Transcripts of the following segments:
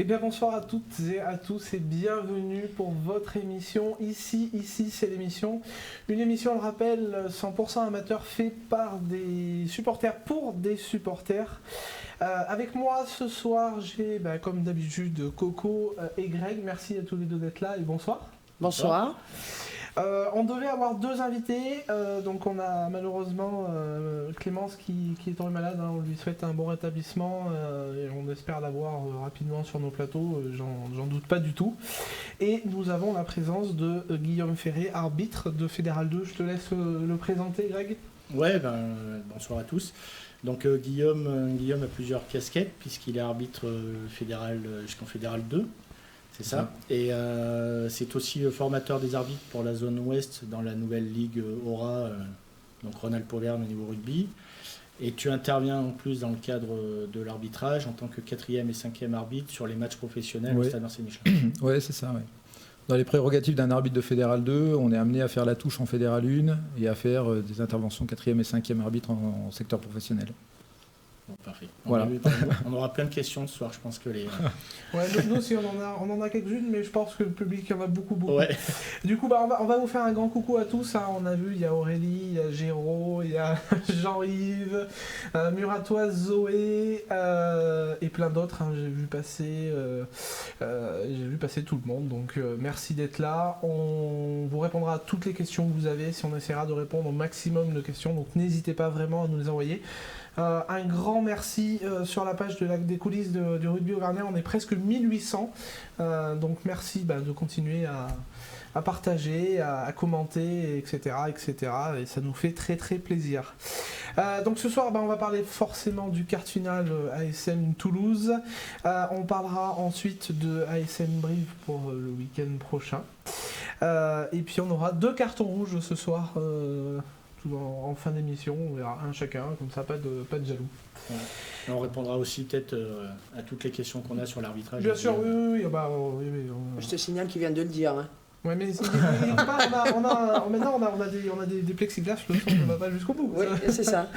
Eh bien bonsoir à toutes et à tous et bienvenue pour votre émission. Ici c'est l'émission. Une émission, on le rappelle, 100% amateur fait par des supporters pour des supporters. Avec moi ce soir, j'ai comme d'habitude Coco et Greg. Merci à tous les deux d'être là et bonsoir. Bonsoir. On devait avoir deux invités, donc on a malheureusement Clémence qui est tombée malade, hein, on lui souhaite un bon rétablissement et on espère l'avoir rapidement sur nos plateaux, j'en doute pas du tout. Et nous avons la présence de Guillaume Ferré, arbitre de Fédéral 2, je te laisse le présenter Greg. Ouais, bonsoir à tous. Donc Guillaume a plusieurs casquettes puisqu'il est arbitre fédéral jusqu'en Fédéral 2. C'est ça. Et c'est aussi formateur des arbitres pour la zone ouest dans la nouvelle ligue Aura, donc Rhône-Alpes-Auvergne au niveau rugby. Et tu interviens en plus dans le cadre de l'arbitrage en tant que 4e et 5e arbitre sur les matchs professionnels au Stade Marcel-Michelin. Oui, c'est ça. Ouais. Dans les prérogatives d'un arbitre de Fédéral 2, on est amené à faire la touche en Fédéral 1 et à faire des interventions 4e et 5e arbitre en secteur professionnel. Bon, parfait. Voilà. On aura plein de questions ce soir, je pense que les... Ouais, nous aussi on en a quelques-unes, mais je pense que le public y en a beaucoup. Ouais. Du coup, on va vous faire un grand coucou à tous. Hein. On a vu, il y a Aurélie, il y a Géraud, il y a Jean-Yves, Muratoise, Zoé et plein d'autres. Hein. J'ai vu passer tout le monde. Donc merci d'être là. On vous répondra à toutes les questions que vous avez. Si on essaiera de répondre au maximum de questions, donc n'hésitez pas vraiment à nous les envoyer. Un grand merci sur la page des coulisses du rugby auvergnat, on est presque 1800, donc merci de continuer à partager, à commenter, etc., et ça nous fait très très plaisir. Donc ce soir on va parler forcément du quart final ASM Toulouse, on parlera ensuite de ASM Brive pour le week-end prochain, et puis on aura 2 cartons rouges ce soir en fin d'émission, on verra un chacun, comme ça pas de jaloux. Ouais. On répondra aussi peut-être à toutes les questions qu'on a sur l'arbitrage. Bien sûr, oui. Je te signale qu'il vient de le dire. Hein. Ouais, mais maintenant on a des plexiglas, le son ne va pas jusqu'au bout. Oui, c'est ça.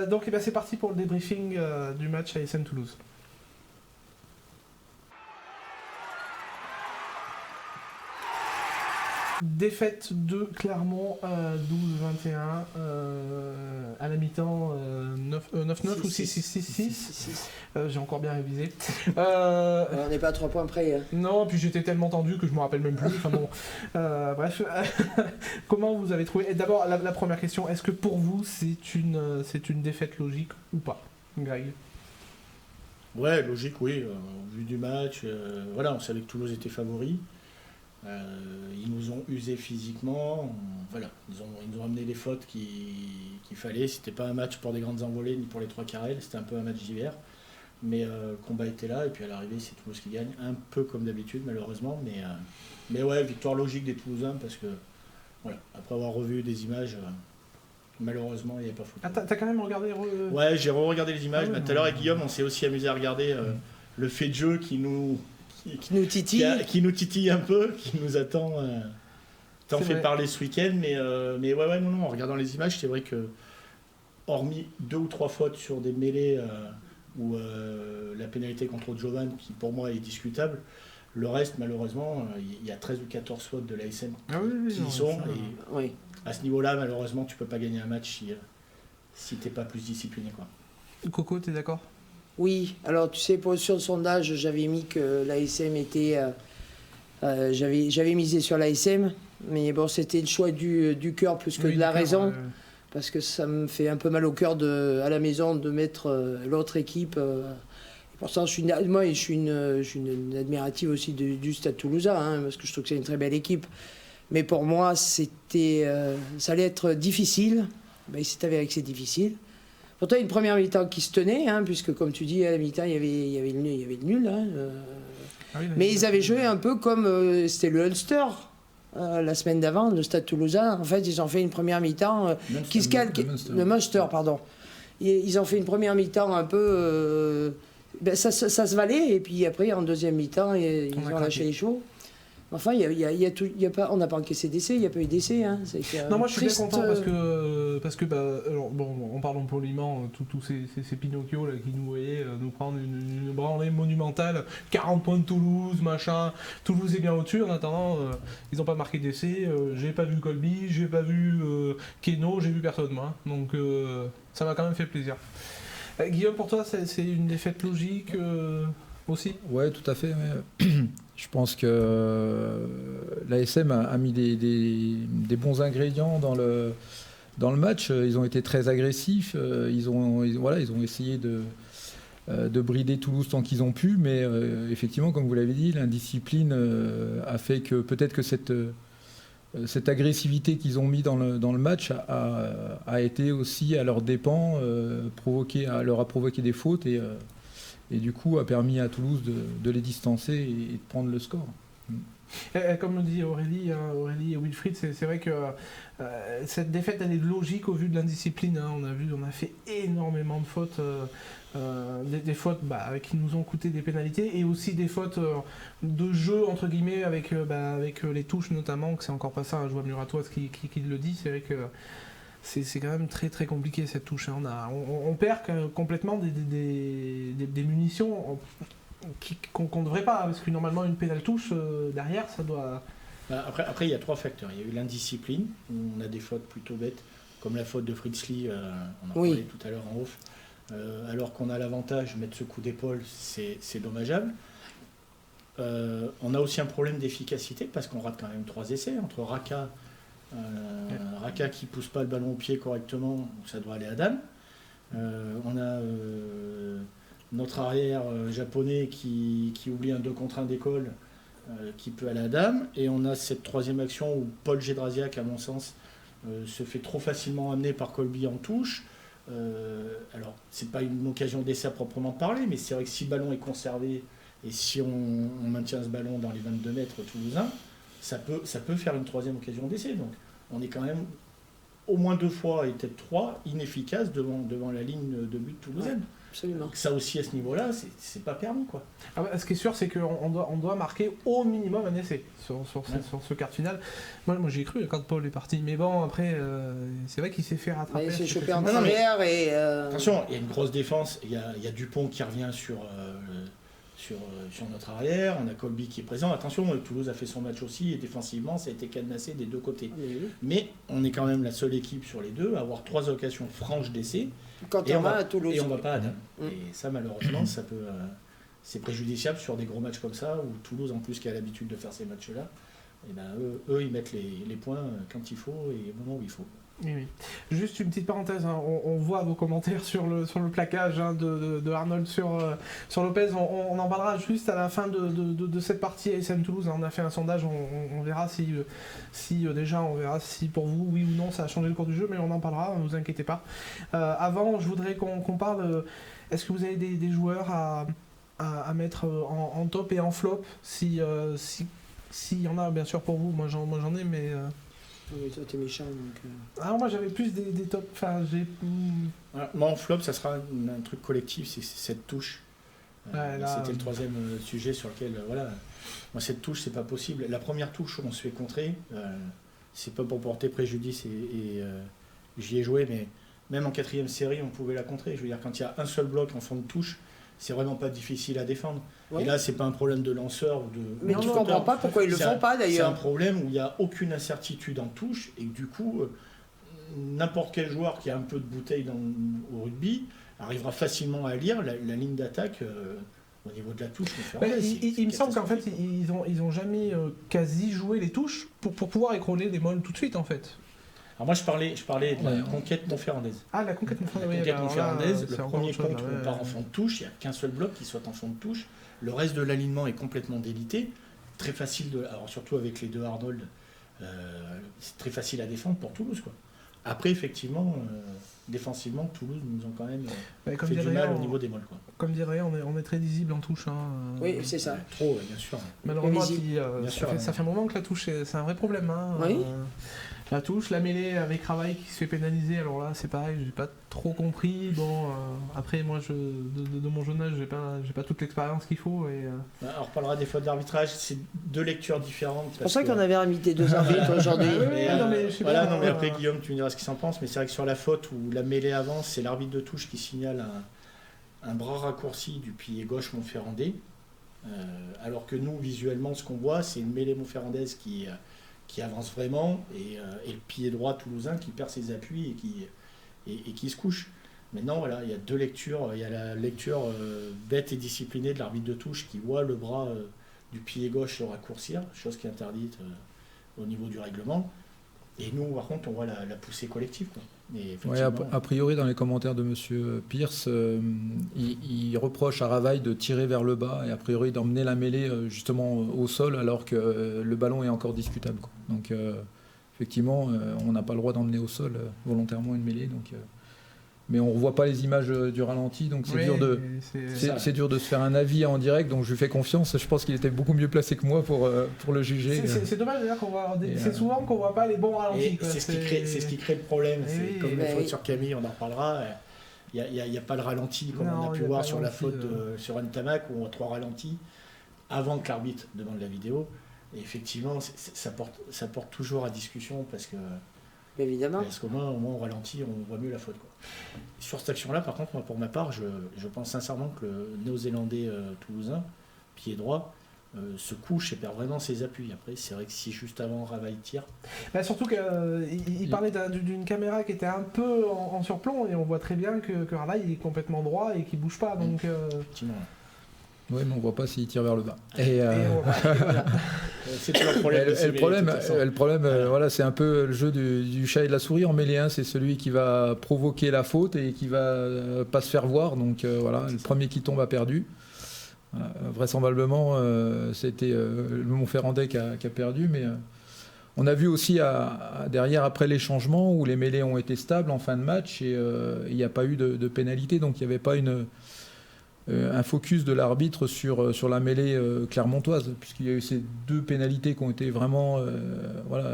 Donc c'est parti pour le débriefing du match ASM Toulouse. Défaite de Clermont 12-21 à la mi-temps 9-9 ou 6-6. J'ai encore bien révisé. On n'est pas à 3 points près. Hein. Non, puis j'étais tellement tendu que je me rappelle même plus. Enfin bon, bref, comment vous avez trouvé? D'abord la première question, est-ce que pour vous c'est une défaite logique ou pas, Greg? Ouais, logique, oui. Au vu du match, on savait que Toulouse était favori. Ils nous ont usés physiquement, ils nous ont amené les fautes qu'il fallait. C'était pas un match pour des grandes envolées ni pour les 3 carrels, c'était un peu un match d'hiver. Mais le combat était là et puis à l'arrivée c'est Toulouse qui gagne, un peu comme d'habitude malheureusement. Mais ouais, victoire logique des Toulousains parce que après avoir revu des images, Malheureusement, il n'y avait pas photo. Ah, t'as quand même regardé Ouais, j'ai re-regardé les images. Ah oui, Tout à l'heure, avec Guillaume, on s'est aussi amusé à regarder le fait de jeu qui nous titille un peu, qui nous attend. T'en fait parler ce week-end, mais non, en regardant les images, c'est vrai que, hormis 2 ou 3 fautes sur des mêlées ou la pénalité contre Jovan, qui pour moi est discutable, le reste, malheureusement, il y a 13 ou 14 fautes de l'ASM qui y sont. Et à ce niveau-là, malheureusement, tu peux pas gagner un match si t'es pas plus discipliné, quoi. Coco, t'es d'accord ? Oui, alors tu sais, sur le sondage, j'avais mis que l'ASM était... j'avais misé sur l'ASM, mais bon, c'était le choix du cœur plus que de la raison, parce que ça me fait un peu mal au cœur à la maison de mettre l'autre équipe. Pour ça, je suis une admirative aussi du Stade Toulousain, hein, parce que je trouve que c'est une très belle équipe. Mais pour moi, ça allait être difficile. Ben, il s'est avéré que c'est difficile. Pourtant, il y a une première mi-temps qui se tenait, hein, puisque comme tu dis, à la mi-temps, il y avait le nul. Hein, mais ils avaient joué un peu comme c'était le Ulster la semaine d'avant, le Stade Toulousain. En fait, ils ont fait une première mi-temps qui se calque. Le Munster, pardon. Ils ont fait une première mi-temps un peu. Ça se valait, et puis après, en deuxième mi-temps, ils ont lâché les chevaux. Enfin, on n'a pas encaissé d'essai, il n'y a pas eu d'essai. Hein. Non, moi je suis bien content parce que alors, bon, en parlant poliment, tous ces Pinocchio là, qui nous voyaient nous prendre une branlée monumentale, 40 points de Toulouse, machin. Toulouse est bien au-dessus, en attendant, ils n'ont pas marqué d'essai. J'ai pas vu Colby, j'ai pas vu Keno, j'ai vu personne, moi. Donc ça m'a quand même fait plaisir. Guillaume, pour toi, c'est une défaite logique aussi ? Ouais, tout à fait. Ouais. Je pense que l'ASM a mis des bons ingrédients dans le match. Ils ont été très agressifs. Ils ont essayé de brider Toulouse tant qu'ils ont pu. Mais effectivement, comme vous l'avez dit, l'indiscipline a fait que peut-être que cette agressivité qu'ils ont mis dans le match a été aussi à leurs dépens, leur a provoqué des fautes et du coup a permis à Toulouse de les distancer et de prendre le score. Comme le dit Aurélie et Wilfried, c'est vrai que cette défaite elle est logique au vu de l'indiscipline. Hein. On a fait énormément de fautes, des fautes qui nous ont coûté des pénalités et aussi des fautes de jeu entre guillemets avec les touches notamment, que c'est encore pas ça, hein, je vois Muratoise qui le dit, c'est vrai que c'est quand même très très compliqué cette touche. Hein. On perd complètement des munitions qu'on ne devrait pas, parce que normalement une pénale touche derrière ça doit... Après il y a 3 facteurs. Il y a eu l'indiscipline, où on a des fautes plutôt bêtes, comme la faute de Fritzli, on en parlait tout à l'heure en off. Alors qu'on a l'avantage, mettre ce coup d'épaule, c'est dommageable. On a aussi un problème d'efficacité, parce qu'on rate quand même 3 essais, entre Raka qui pousse pas le ballon au pied correctement, ça doit aller à Dame. On a notre arrière japonais qui oublie un 2 contre 1 d'école, qui peut aller à Dame. Et on a cette 3e action où Paul Gédrasiak, à mon sens, se fait trop facilement amener par Colby en touche. Alors, c'est pas une occasion d'essai à proprement parler, mais c'est vrai que si le ballon est conservé et si on maintient ce ballon dans les 22 mètres toulousains, ça peut faire une 3e occasion d'essai. Donc on est quand même au moins 2 fois et peut-être 3 inefficaces devant la ligne de but toulousaine. Absolument. Donc ça aussi à ce niveau-là, c'est pas permis, quoi. Ce qui est sûr, c'est qu'on doit marquer au minimum un essai sur ce quart de finale. Moi j'y ai cru quand Paul est parti, mais bon après c'est vrai qu'il s'est fait rattraper. Il s'est chopé en arrière et... Attention, il y a une grosse défense, il y a Dupont qui revient sur notre arrière, on a Colby qui est présent. Attention, Toulouse a fait son match aussi et défensivement ça a été cadenassé des 2 côtés. Oui. Mais on est quand même la seule équipe sur les 2 à avoir 3 occasions franches d'essai. Quand on va à Toulouse. Et on va pas à Dame. Et ça malheureusement c'est préjudiciable sur des gros matchs comme ça où Toulouse en plus qui a l'habitude de faire ces matchs-là, et eux ils mettent les points quand il faut et au moment où il faut. Oui. Juste une petite parenthèse, hein. On voit vos commentaires sur le plaquage de Arnold sur Lopez. On en parlera juste à la fin de cette partie ASM Toulouse. On a fait un sondage, on verra si déjà on verra si pour vous oui ou non ça a changé le cours du jeu, mais on en parlera, ne vous inquiétez pas. Avant, je voudrais qu'on parle. Est-ce que vous avez des joueurs à mettre en top et en flop si y en a bien sûr pour vous. Moi j'en ai, mais Oui, toi t'es méchant donc. Ah, moi j'avais plus des top. Enfin, j'ai. Voilà. Moi en flop, ça sera un truc collectif, c'est cette touche. Ouais, là, C'était le troisième sujet sur lequel, voilà. Moi cette touche, c'est pas possible. La première touche où on se fait contrer, c'est pas pour porter préjudice et j'y ai joué, mais même en 4e série, on pouvait la contrer. Je veux dire, quand il y a un seul bloc en fond de touche, c'est vraiment pas difficile à défendre. Ouais. Et là, c'est pas un problème de lanceur ou de. Mais tu comprends pas pourquoi ils le font pas C'est un d'ailleurs. problème où il n'y a aucune incertitude en touche et que du coup, n'importe quel joueur qui a un peu de bouteille au rugby arrivera facilement à lire la ligne d'attaque au niveau de la touche. Il me semble qu'en fait, ils ont jamais quasi joué les touches pour pouvoir écrouler les molles tout de suite en fait. Alors moi, je parlais de la conquête montferrandaise. Ah, la conquête montferrandaise. La conquête montferrandaise, le premier chose, compte où on part en fond de touche, il n'y a qu'un seul bloc qui soit en fond de touche. Le reste de l'alignement est complètement délité. Très facile, alors surtout avec les deux Arnold, c'est très facile à défendre pour Toulouse, quoi. Après, effectivement, défensivement, Toulouse nous ont quand même fait du mal au niveau des molles, quoi. Comme dirait, on est très lisible en touche. Oui, c'est ça. Trop, bien sûr. Malheureusement, Bien sûr, ça fait un moment que la touche, c'est un vrai problème. Oui. La touche, la mêlée avec Ravaille qui se fait pénaliser, alors là c'est pareil, j'ai pas trop compris. Bon, après moi de mon jeune âge, j'ai pas toute l'expérience qu'il faut. On reparlera des fois de l'arbitrage, c'est deux lectures différentes. C'est pour ça qu'on avait invité 2 arbitres aujourd'hui. Mais après Guillaume, tu me diras ce qu'il s'en pense, mais c'est vrai que sur la faute où la mêlée avance, c'est l'arbitre de touche qui signale un bras raccourci du pilier gauche montferrandais, alors que nous visuellement ce qu'on voit c'est une mêlée montferrandaise qui avance vraiment et le pied droit toulousain qui perd ses appuis et qui se couche. Maintenant, voilà, il y a deux lectures. Il y a la lecture bête et disciplinée de l'arbitre de touche qui voit le bras du pied gauche se raccourcir, chose qui est interdite au niveau du règlement. Et nous, par contre, on voit la poussée collective, quoi. Ouais, a priori, dans les commentaires de M. Pierce, il reproche à Ravaille de tirer vers le bas et a priori d'emmener la mêlée justement au sol alors que le ballon est encore discutable, quoi. Donc effectivement, on n'a pas le droit d'emmener au sol volontairement une mêlée. Donc, mais on ne revoit pas les images du ralenti, donc c'est dur de se faire un avis en direct, donc je lui fais confiance. Je pense qu'il était beaucoup mieux placé que moi pour le juger. C'est dommage d'ailleurs c'est souvent qu'on ne voit pas les bons ralentis. C'est ce qui crée le problème. C'est comme la faute sur Camille, on en reparlera. Il n'y a pas le ralenti comme on a pu voir sur la faute sur Ntamak où on voit 3 ralentis avant que l'arbitre demande la vidéo. Et effectivement, ça porte toujours à discussion parce que. Évidemment. Parce qu'au moins on ralentit, on voit mieux la faute, quoi. Sur cette action-là, par contre, moi, pour ma part, je pense sincèrement que le néo-zélandais toulousain, pied droit, se couche et perd vraiment ses appuis. Après, c'est vrai que si juste avant Ravaille tire. Surtout qu'il parlait d'une caméra qui était un peu en surplomb et on voit très bien que Ravaille est complètement droit et qu'il bouge pas. Donc, effectivement. Oui, mais on ne voit pas s'il tire vers le bas. Voilà. C'est toujours le problème. Le problème, voilà, c'est un peu le jeu du chat et de la souris en mêlée 1. C'est celui qui va provoquer la faute et qui va pas se faire voir. Donc voilà, le premier qui tombe a perdu. Vraisemblablement, c'était le Montferrandais qui a perdu. Mais on a vu aussi derrière, après les changements, où les mêlées ont été stables en fin de match et il n'y a pas eu de pénalité. Donc il n'y avait pas un focus de l'arbitre sur la mêlée clermontoise, puisqu'il y a eu ces 2 pénalités qui ont été vraiment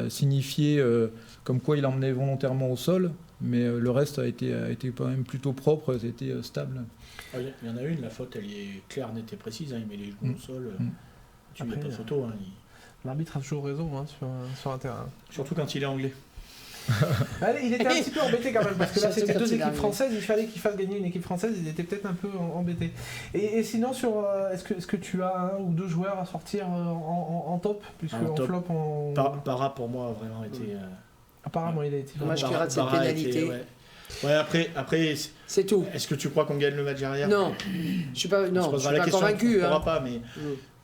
signifiées comme quoi il emmenait volontairement au sol, mais le reste a été quand même plutôt propre, c'était stable. Il y en a une, la faute elle est claire, nette et précise, il met les genoux au sol, tu mets pas de photo. L'arbitre a toujours raison sur un terrain. Surtout quand il est anglais. Allez, il était un petit peu embêté quand même parce que là c'était 2 équipes françaises, il fallait qu'il fasse gagner une équipe française, il était peut-être un peu embêté. Et sinon est-ce que tu as 1 ou 2 joueurs à sortir en top, puisque en top, flop Para pour moi a vraiment été. Apparemment il a été. Dommage qu'il rate cette pénalité. Ouais, après c'est tout. Est-ce que tu crois qu'on gagne le match derrière? Non, je suis pas convaincu. On ne pourra pas,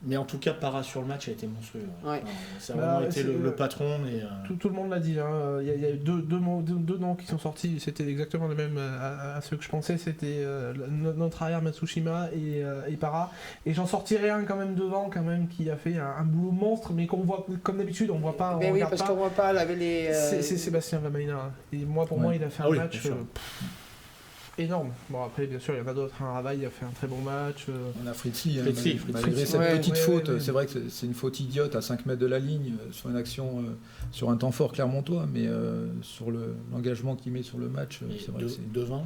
mais en tout cas, Para sur le match a été monstrueux. Ouais. Ça a vraiment été le patron. Tout le monde l'a dit. Il y a eu deux noms qui sont sortis. C'était exactement les mêmes à ceux que je pensais. C'était notre arrière Matsushima et Para. Et j'en sortirai un quand même devant, qui a fait un boulot monstre, mais qu'on voit comme d'habitude, on voit pas. Mais oui, parce qu'on voit pas. C'est Sébastien Vamaina. Et pour moi, il a fait un match. énorme. Bon, après, bien sûr, il y en a d'autres. Rabaille a fait un très bon match. On a Fritzi, Fritzi. malgré cette petite faute, ouais. c'est vrai que c'est une faute idiote à 5 mètres de la ligne, sur une action, sur un temps fort clermontois, mais sur l'engagement qu'il met sur le match, c'est vrai que c'est... Devant,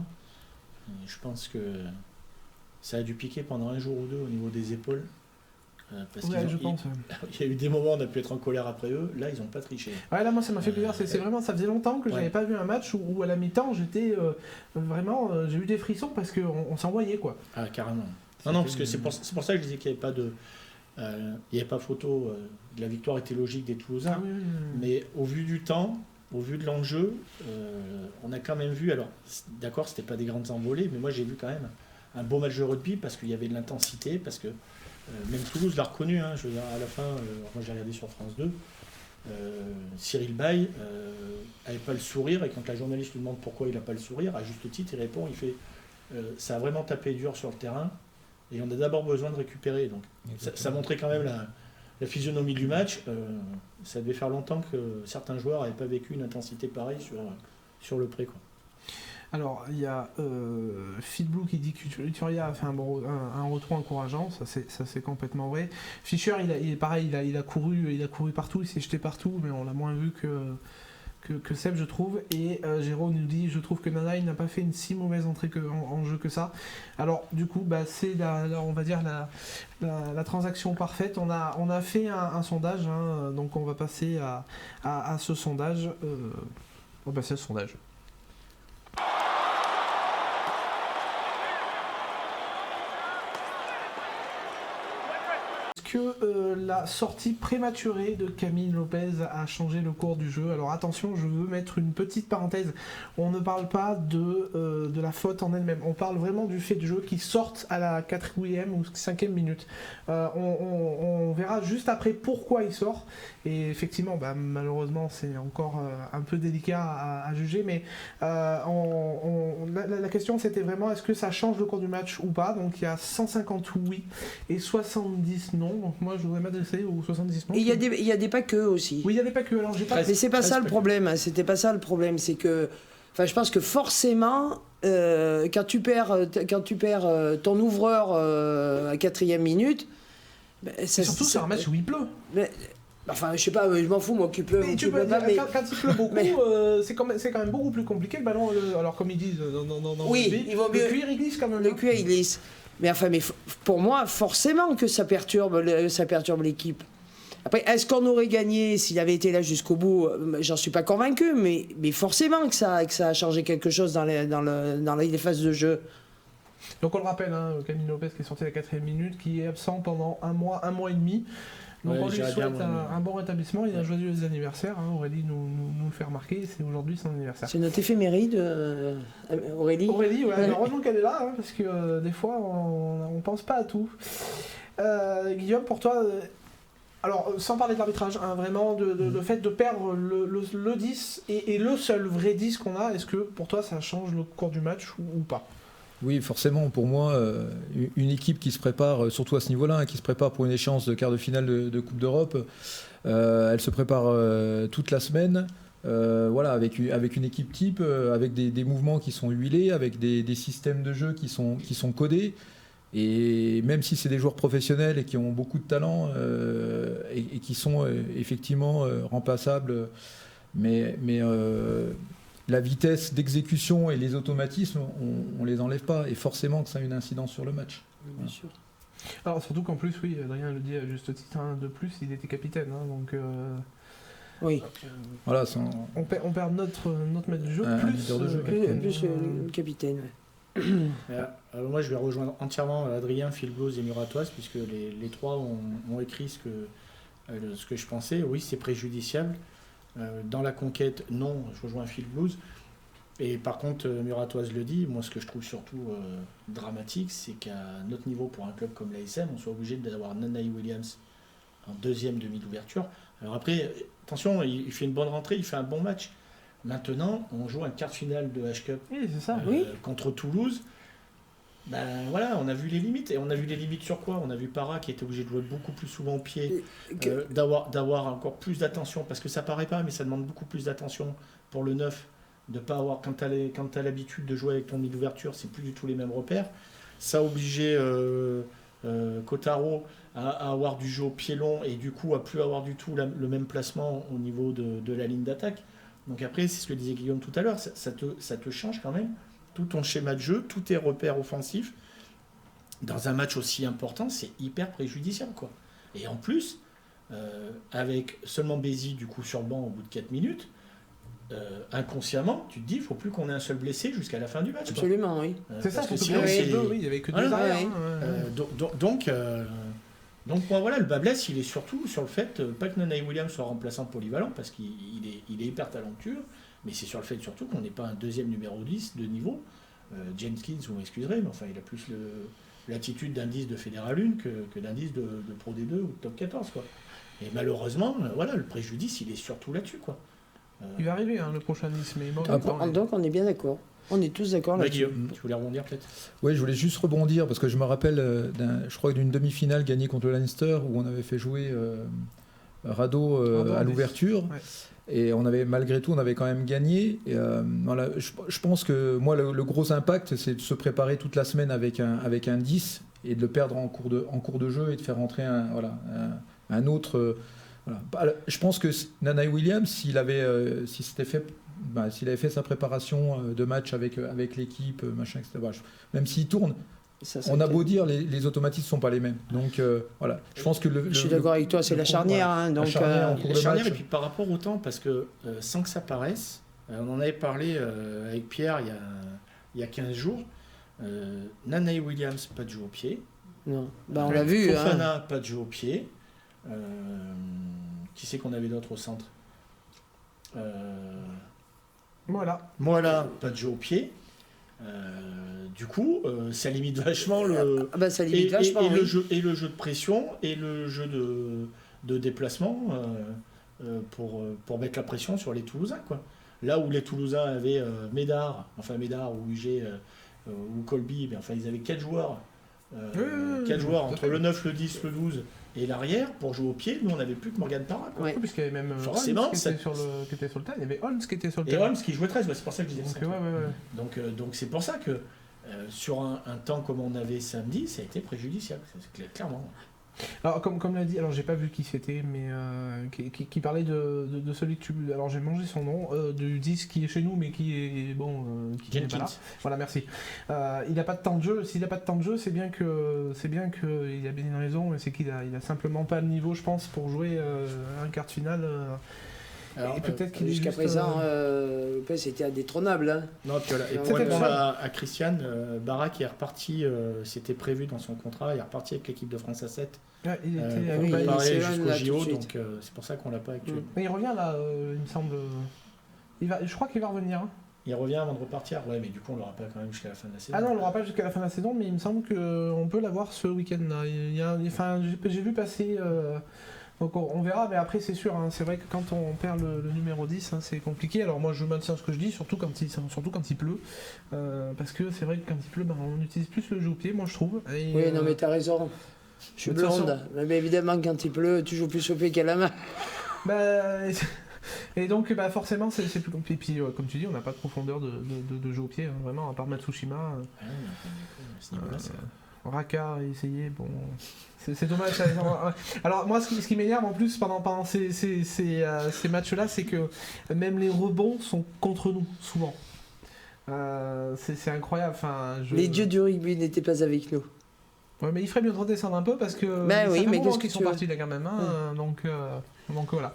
je pense que ça a dû piquer pendant un jour ou deux au niveau des épaules. Parce je pense. Il y a eu des moments où on a pu être en colère après eux, là ils n'ont pas triché. Ouais, là moi ça m'a fait plaisir, c'est vraiment, ça faisait longtemps que j'avais pas vu un match où à la mi-temps j'étais vraiment, j'ai eu des frissons parce qu'on s'en voyait quoi. Ah carrément. Non, parce que c'est pour ça que je disais qu'il n'y avait pas de... il n'y avait pas photo, la victoire était logique des Toulousains, mais au vu du temps, au vu de l'enjeu, on a quand même vu, alors d'accord c'était pas des grandes envolées, mais moi j'ai vu quand même un beau match de rugby parce qu'il y avait de l'intensité, parce que même Toulouse l'a reconnu, hein, je veux dire, à la fin, moi j'ai regardé sur France 2, Cyril Bay n'avait pas le sourire, et quand la journaliste lui demande pourquoi il n'a pas le sourire, à juste titre, il répond, il fait ça a vraiment tapé dur sur le terrain, et on a d'abord besoin de récupérer. Donc ça montrait quand même la physionomie du match. Ça devait faire longtemps que certains joueurs n'avaient pas vécu une intensité pareille sur le pré, quoi. Alors, il y a Fitblue qui dit que Luturia a fait un retour encourageant, ça c'est complètement vrai. Fischer, il est pareil, il a couru partout, il s'est jeté partout, mais on l'a moins vu que Seb, je trouve. Et Jérôme nous dit, je trouve que Nanaï n'a pas fait une si mauvaise entrée en jeu que ça. Alors, du coup, c'est on va dire la transaction parfaite. On a fait un sondage, hein, donc on va passer à ce sondage. On va passer à ce sondage. Que la sortie prématurée de Camille Lopez a changé le cours du jeu. Alors attention, je veux mettre une petite parenthèse. On ne parle pas de la faute en elle-même. On parle vraiment du fait de jeu qui sortent à la 4e ou 5e minute. On verra juste après pourquoi il sort. Et effectivement, malheureusement, c'est encore un peu délicat à juger. Mais la question, c'était vraiment est-ce que ça change le cours du match ou pas. Donc il y a 150 oui et 70 non. Donc moi je voudrais m'adresser aux 70 non. Et il y a des pas que aussi. Oui, il y avait pas que. Alors j'ai pas. Mais c'est pas ça le problème. C'était pas ça le problème. C'est que, je pense que forcément, quand tu perds ton ouvreur à 4e minute, surtout sur un match où il pleut. Enfin, je sais pas, je m'en fous, moi, qu'il pleuve. Mais tu peux, quand il pleut beaucoup, c'est quand même beaucoup plus compliqué. Le ballon, alors comme ils disent dans oui, le cuir il glisse quand même. Le cuir il glisse. Mais pour moi, forcément que ça perturbe l'équipe. Après, est-ce qu'on aurait gagné s'il avait été là jusqu'au bout? J'en suis pas convaincu, mais forcément que ça a changé quelque chose dans les phases de jeu. Donc on le rappelle, hein, Camille Lopez qui est sorti à la 4e minute, qui est absent pendant un mois et demi. Donc on lui souhaite un bon rétablissement. Il a joyeux anniversaire. Hein. Aurélie nous le fait remarquer. C'est aujourd'hui son anniversaire. C'est notre éphéméride, Aurélie. Aurélie, ouais. Heureusement qu'elle est là, hein, parce que des fois on pense pas à tout. Guillaume, pour toi, alors sans parler de l'arbitrage, hein, vraiment le fait de perdre le 10 et le seul vrai 10 qu'on a, est-ce que pour toi ça change le cours du match ou pas? Oui, forcément, pour moi, une équipe qui se prépare, surtout à ce niveau-là, hein, qui se prépare pour une échéance de quart de finale de Coupe d'Europe, elle se prépare toute la semaine, avec une équipe type, avec des mouvements qui sont huilés, avec des systèmes de jeu qui sont codés. Et même si c'est des joueurs professionnels et qui ont beaucoup de talent et qui sont effectivement remplaçables, mais la vitesse d'exécution et les automatismes, on les enlève pas, et forcément que ça a une incidence sur le match. Bien sûr. Alors surtout qu'en plus, oui, Adrien le dit à juste titre, hein, de plus, il était capitaine, hein, donc. Oui. Voilà, on perd notre maître du jeu, plus le capitaine. Alors moi, je vais rejoindre entièrement Adrien, Philbloz et Muratoise, puisque les trois ont écrit ce que je pensais. Oui, c'est préjudiciable. Dans la conquête, non, je rejoins Philbloz. Et par contre, Muratoise le dit, moi ce que je trouve surtout dramatique, c'est qu'à notre niveau, pour un club comme l'ASM, on soit obligé d'avoir Nanaï Williams en deuxième demi d'ouverture. Alors après, attention, il fait une bonne rentrée, il fait un bon match. Maintenant, on joue un quart de finale de H-Cup contre Toulouse. Ben voilà, on a vu les limites. Et on a vu les limites sur quoi? On a vu Parra qui était obligé de jouer beaucoup plus souvent au pied, d'avoir encore plus d'attention, parce que ça paraît pas, mais ça demande beaucoup plus d'attention pour le 9 de pas avoir, quand tu as l'habitude de jouer avec ton ligne d'ouverture, c'est plus du tout les mêmes repères. Ça a obligé Kotaro à avoir du jeu au pied long et du coup à plus avoir du tout le même placement au niveau de la ligne d'attaque. Donc après, c'est ce que disait Guillaume tout à l'heure, ça te change quand même tout ton schéma de jeu, tous tes repères offensifs. Dans un match aussi important, c'est hyper préjudiciable, quoi. Et en plus, avec seulement Bézi du coup sur le banc au bout de 4 minutes, inconsciemment, tu te dis, il ne faut plus qu'on ait un seul blessé jusqu'à la fin du match. Absolument, oui. C'est ça, parce que sinon, sinon, il n'y avait que voilà, deux arrières. Donc moi, voilà, le bas blesse, il est surtout sur le fait, pas que Nanae Williams soit remplaçant polyvalent, parce qu'il est hyper talentueux, mais c'est sur le fait surtout qu'on n'ait pas un deuxième numéro 10 de niveau. Jenkins, vous m'excuserez, mais enfin, il a plus l'attitude d'un 10 de Fédéral 1 que d'un 10 de Pro D2 ou de Top 14, quoi. Et malheureusement, voilà, le préjudice, il est surtout là-dessus, quoi. Il va arriver, le prochain Nice, mais bon, donc on est bien d'accord. On est tous d'accord là-dessus. Guillaume, tu voulais rebondir peut-être ? Oui, je voulais juste rebondir parce que je me rappelle, je crois, d'une demi-finale gagnée contre le Leinster où on avait fait jouer Rado à l'ouverture. Ouais. Et malgré tout, on avait quand même gagné. Et, voilà, je pense que moi, le gros impact, c'est de se préparer toute la semaine avec un 10 et de le perdre en cours de jeu et de faire rentrer un autre. Voilà. Je pense que Nanae Williams, s'il avait fait sa préparation de match avec l'équipe, machin, etc. Même s'il tourne, on a beau dire, les automatismes ne sont pas les mêmes. Donc voilà, je pense que je suis d'accord avec toi, c'est la charnière. La charnière, et puis par rapport au temps, parce que sans que ça paraisse, on en avait parlé avec Pierre il y a 15 jours. Nanae Williams, pas de jeu au pied. Non, on l'a vu. Fofana, pas de jeu au pied. Qui c'est qu'on avait d'autre au centre? Voilà, pas de jeu au pied. Du coup, ça limite vachement le jeu de pression et le jeu de déplacement pour mettre la pression sur les Toulousains, quoi. Là où les Toulousains avaient Médard ou UG ou Colby, ils avaient 4 joueurs. 4 joueurs entre le 9, le 10, le 12 et l'arrière pour jouer au pied. Nous, on n'avait plus que Morgan Parra. Oui, puisqu'il y avait même forcément Holmes qui était sur le terrain. Il y avait Holmes qui était sur le terrain. Et Holmes qui jouait 13, c'est pour ça que je disais ça. Donc c'est pour ça que sur un temps comme on avait samedi, ça a été préjudiciable, clairement. Alors, comme l'a dit, alors j'ai pas vu qui c'était, mais qui parlait de celui que tu. Alors j'ai mangé son nom, du 10 qui est chez nous, mais qui est bon. Qui n'est pas là. Voilà, merci. Il n'a pas de temps de jeu. S'il n'a pas de temps de jeu, c'est bien qu'il a bien une raison, c'est qu'il a simplement pas le niveau, je pense, pour jouer un quart de finale. Alors, et peut-être qu'il jusqu'à présent, Lopez était indétrônable. Hein. Non, puis voilà. Et pour répondre à Christiane, Barak est reparti, c'était prévu dans son contrat, il est reparti avec l'équipe de France A7 il était pour préparer jusqu'au JO, donc c'est pour ça qu'on l'a pas actuellement. Mais il revient là, il me semble. Je crois qu'il va revenir. Hein. Il revient avant de repartir, ouais, mais du coup on l'aura pas quand même jusqu'à la fin de la saison. Ah non, on l'aura pas jusqu'à la fin de la saison, mais il me semble qu'on peut l'avoir ce week-end-là. J'ai vu passer. Donc on verra, mais après c'est sûr, c'est vrai que quand on perd le numéro 10, c'est compliqué. Alors moi je maintiens ce que je dis, surtout quand il pleut, parce que c'est vrai que quand il pleut, on utilise plus le jeu au pied, moi je trouve. Et, oui, non mais t'as raison, je suis blonde, mais évidemment quand il pleut, tu joues plus au pied qu'à la main. Et donc forcément c'est plus compliqué. Et puis comme tu dis, on n'a pas de profondeur de jeu au pied, vraiment, à part Matsushima. Raka a essayé, bon, c'est dommage. Alors moi, ce qui m'énerve en plus pendant ces matchs-là, c'est que même les rebonds sont contre nous, souvent. C'est incroyable. Les dieux du rugby n'étaient pas avec nous. Ouais, mais il ferait mieux de redescendre un peu parce que qu'ils sont partis là quand même. Donc voilà.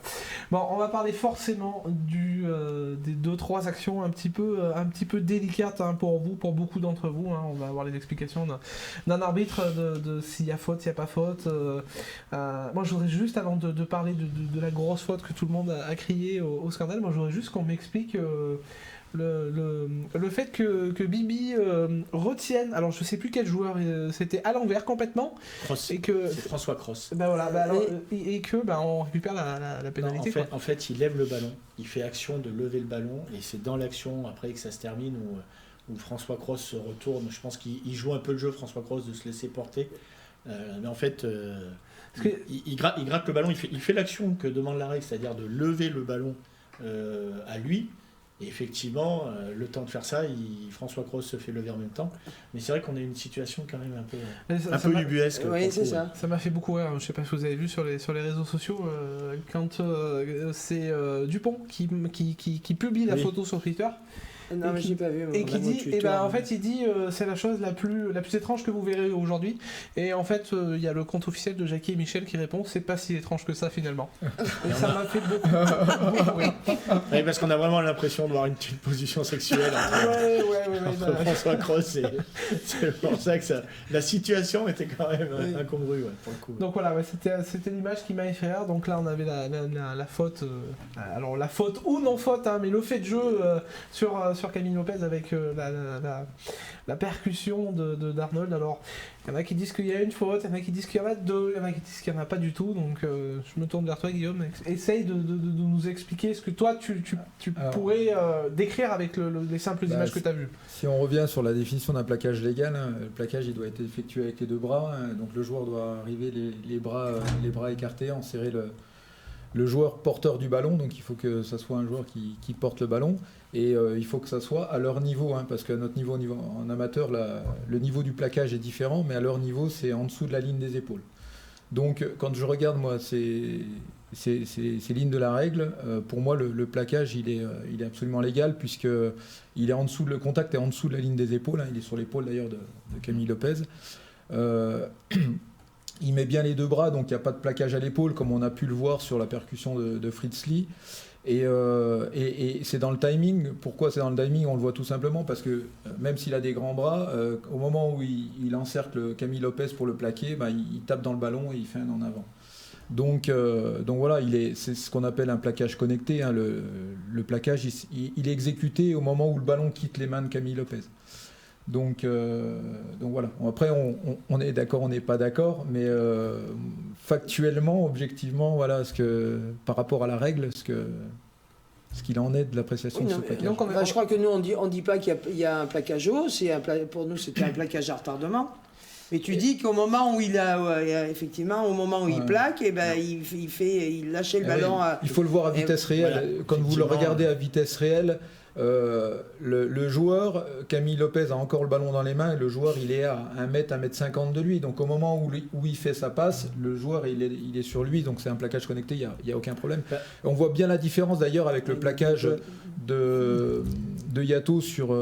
Bon, on va parler forcément des 2-3 actions un petit peu délicates pour vous, pour beaucoup d'entre vous. On va avoir les explications d'un arbitre de s'il y a faute, s'il n'y a pas faute. Moi, je voudrais juste, avant de parler de la grosse faute que tout le monde a crié au scandale, moi, je voudrais juste qu'on m'explique le fait que Bibi retienne, alors je sais plus quel joueur, c'était à l'envers complètement. Cross. Et que c'est François Cross. Et que on récupère la pénalité. Non, en fait, il lève le ballon, il fait action de lever le ballon, et c'est dans l'action après que ça se termine où François Cross se retourne. Je pense qu'il joue un peu le jeu, François Cross, de se laisser porter. Mais en fait, il gratte le ballon, il fait l'action que demande la règle, c'est-à-dire de lever le ballon à lui. Et effectivement, le temps de faire ça, François Cross se fait lever en même temps. Mais c'est vrai qu'on a une situation quand même un peu ubuesque. Oui, c'est ça. Ça m'a fait beaucoup rire. Je sais pas si vous avez vu sur les réseaux sociaux, quand c'est Dupont qui publie la photo sur Twitter. Non, mais j'ai pas vu. Et qui dit, en fait, il dit c'est la chose la plus étrange que vous verrez aujourd'hui. Et en fait, il y a le compte officiel de Jackie et Michel qui répond c'est pas si étrange que ça finalement. Et ça m'a fait beaucoup rire. Oui, parce qu'on a vraiment l'impression de voir une petite position sexuelle entre François Cross et c'est pour ça que la situation était quand même incongrue pour le coup. Donc voilà, c'était l'image qui m'a fait rire. Donc là, on avait la faute, alors la faute ou non faute, hein, mais le fait de jeu sur Camille Lopez avec la percussion d'Arnold. Alors, il y en a qui disent qu'il y a une faute, il y en a qui disent qu'il y en a deux, il y en a qui disent qu'il n'y en a pas du tout. Donc, je me tourne vers toi, Guillaume. Essaye de nous expliquer ce que toi, tu pourrais décrire avec les simples images que tu as vues. Si on revient sur la définition d'un plaquage légal, le plaquage il doit être effectué avec les deux bras. Donc, le joueur doit arriver les bras écartés, enserrer le joueur porteur du ballon, donc il faut que ça soit un joueur qui porte le ballon, et il faut que ça soit à leur niveau, parce qu'à notre niveau en amateur, le niveau du plaquage est différent, mais à leur niveau, c'est en dessous de la ligne des épaules. Donc quand je regarde, moi, ces lignes de la règle, pour moi, le plaquage, il est absolument légal, puisqu'il est en dessous, le contact est en dessous de la ligne des épaules, il est sur l'épaule d'ailleurs de Camille Lopez. Il met bien les deux bras, donc il n'y a pas de plaquage à l'épaule, comme on a pu le voir sur la percussion de Fritz Lee. Et c'est dans le timing. Pourquoi c'est dans le timing? On le voit tout simplement parce que même s'il a des grands bras, au moment où il encercle Camille Lopez pour le plaquer, il tape dans le ballon et il fait un en avant. Donc voilà, c'est ce qu'on appelle un plaquage connecté. Le plaquage, il est exécuté au moment où le ballon quitte les mains de Camille Lopez. Donc voilà. Après, on est d'accord, on n'est pas d'accord, mais factuellement, objectivement, voilà, par rapport à la règle, ce qu'il en est de l'appréciation de ce plaquage. Donc je crois que nous, on dit pas qu'il y a un plaquage haut, pour nous, c'était un plaquage à retardement. Mais tu dis qu'au moment où il plaque, il lâchait le ballon. Il faut le voir à vitesse réelle. Voilà, quand vous le regardez à vitesse réelle, le joueur, Camille Lopez a encore le ballon dans les mains et le joueur il est à 1m50 de lui, donc au moment où il fait sa passe, le joueur il est sur lui, donc c'est un plaquage connecté, il n'y a aucun problème. On voit bien la différence d'ailleurs avec le plaquage de Yato sur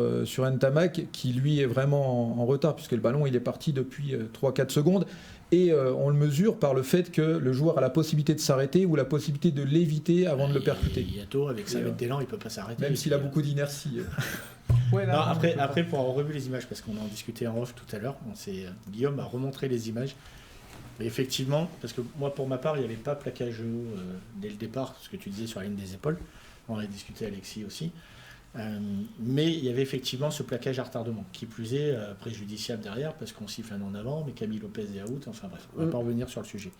Ntamak, qui lui est vraiment en retard puisque le ballon il est parti depuis 3-4 secondes. Et on le mesure par le fait que le joueur a la possibilité de s'arrêter ou la possibilité de l'éviter avant de le percuter. Yato, avec 5 mètres d'élan, il ne peut pas s'arrêter. Même s'il a beaucoup d'inertie. Après, pour en revu les images, parce qu'on en discutait en off tout à l'heure, Guillaume a remontré les images. Et effectivement, parce que moi, pour ma part, il n'y avait pas plaquage dès le départ, ce que tu disais sur la ligne des épaules. On a discuté avec Alexis aussi. Mais il y avait effectivement ce plaquage à retardement, qui plus est préjudiciable derrière, parce qu'on siffle un en avant, mais Camille Lopez est out, enfin bref, on ne va pas revenir sur le sujet.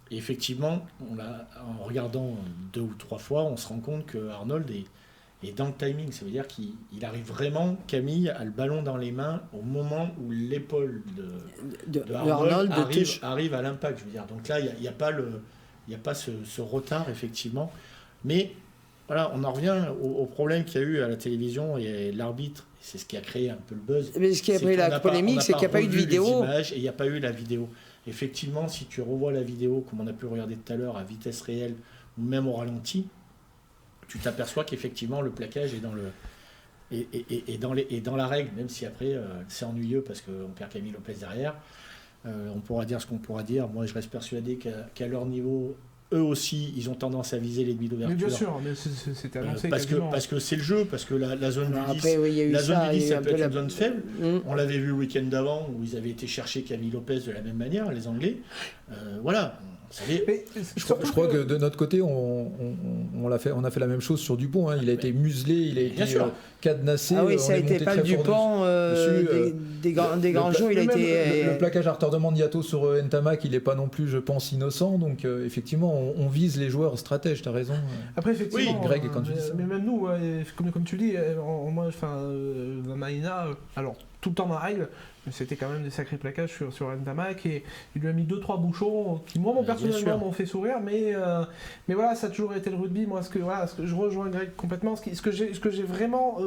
Et effectivement, en regardant 2 ou 3 fois, on se rend compte que Arnold est dans le timing, ça veut dire qu'il arrive vraiment, Camille a le ballon dans les mains au moment où l'épaule de Arnold arrive à l'impact, je veux dire. Donc là, il n'y a pas ce retard, effectivement, mais voilà, on en revient au problème qu'il y a eu à la télévision et l'arbitre, c'est ce qui a créé un peu le buzz. Mais ce qui a créé la polémique, c'est qu'il n'y a pas eu de vidéo. Et il n'y a pas eu la vidéo. Effectivement, si tu revois la vidéo, comme on a pu le regarder tout à l'heure, à vitesse réelle ou même au ralenti, tu t'aperçois qu'effectivement le plaquage est dans la règle, même si après c'est ennuyeux parce qu'on perd Camille Lopez derrière. On pourra dire ce qu'on pourra dire. Moi, je reste persuadé qu'à leur niveau, eux aussi, ils ont tendance à viser les billes d'ouverture. Mais bien sûr, mais c'était annoncé parce que c'est le jeu, parce que la zone du 10, ça peut être une zone faible. On l'avait vu le week-end d'avant, où ils avaient été chercher Camille Lopez de la même manière, les Anglais. Voilà. Je crois que de notre côté, on a fait la même chose sur Dupont. Il a été muselé, il a été cadenassé. Ah oui, ça a été pas le Dupont des grands jours. Le plaquage à retardement de Yato sur Ntamak, il n'est pas non plus, je pense, innocent. Donc effectivement, on vise les joueurs stratèges. Tu as raison. Après, effectivement, oui, Greg, quand tu dis ça. Mais même nous, comme tu dis, moi, Maïna, alors. tout le temps dans la règle, mais c'était quand même des sacrés plaquages sur Ntamak, et il lui a mis 2-3 bouchons qui, moi, personnellement, m'ont fait sourire, mais voilà, ça a toujours été le rugby. Moi, ce que je rejoins Greg complètement, ce que j'ai vraiment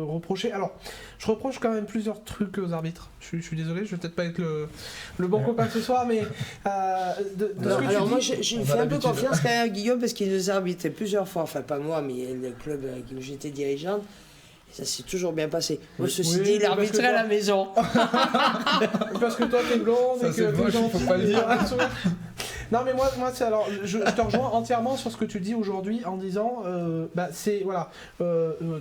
reproché. Alors, je reproche quand même plusieurs trucs aux arbitres. Je suis désolé, je vais peut-être pas être le bon copain ce soir, mais alors moi, j'ai fait un peu confiance quand même à Guillaume, parce qu'il nous a arbitré plusieurs fois, enfin pas moi, mais le club où j'étais dirigeante. Ça s'est toujours bien passé. Moi, ceci dit, il arbitrait à la maison. Parce que toi, t'es blonde et que t'es gentil. Faut pas le dire. Non, mais moi c'est, alors, je te rejoins entièrement sur ce que tu dis aujourd'hui en disant, c'est, voilà,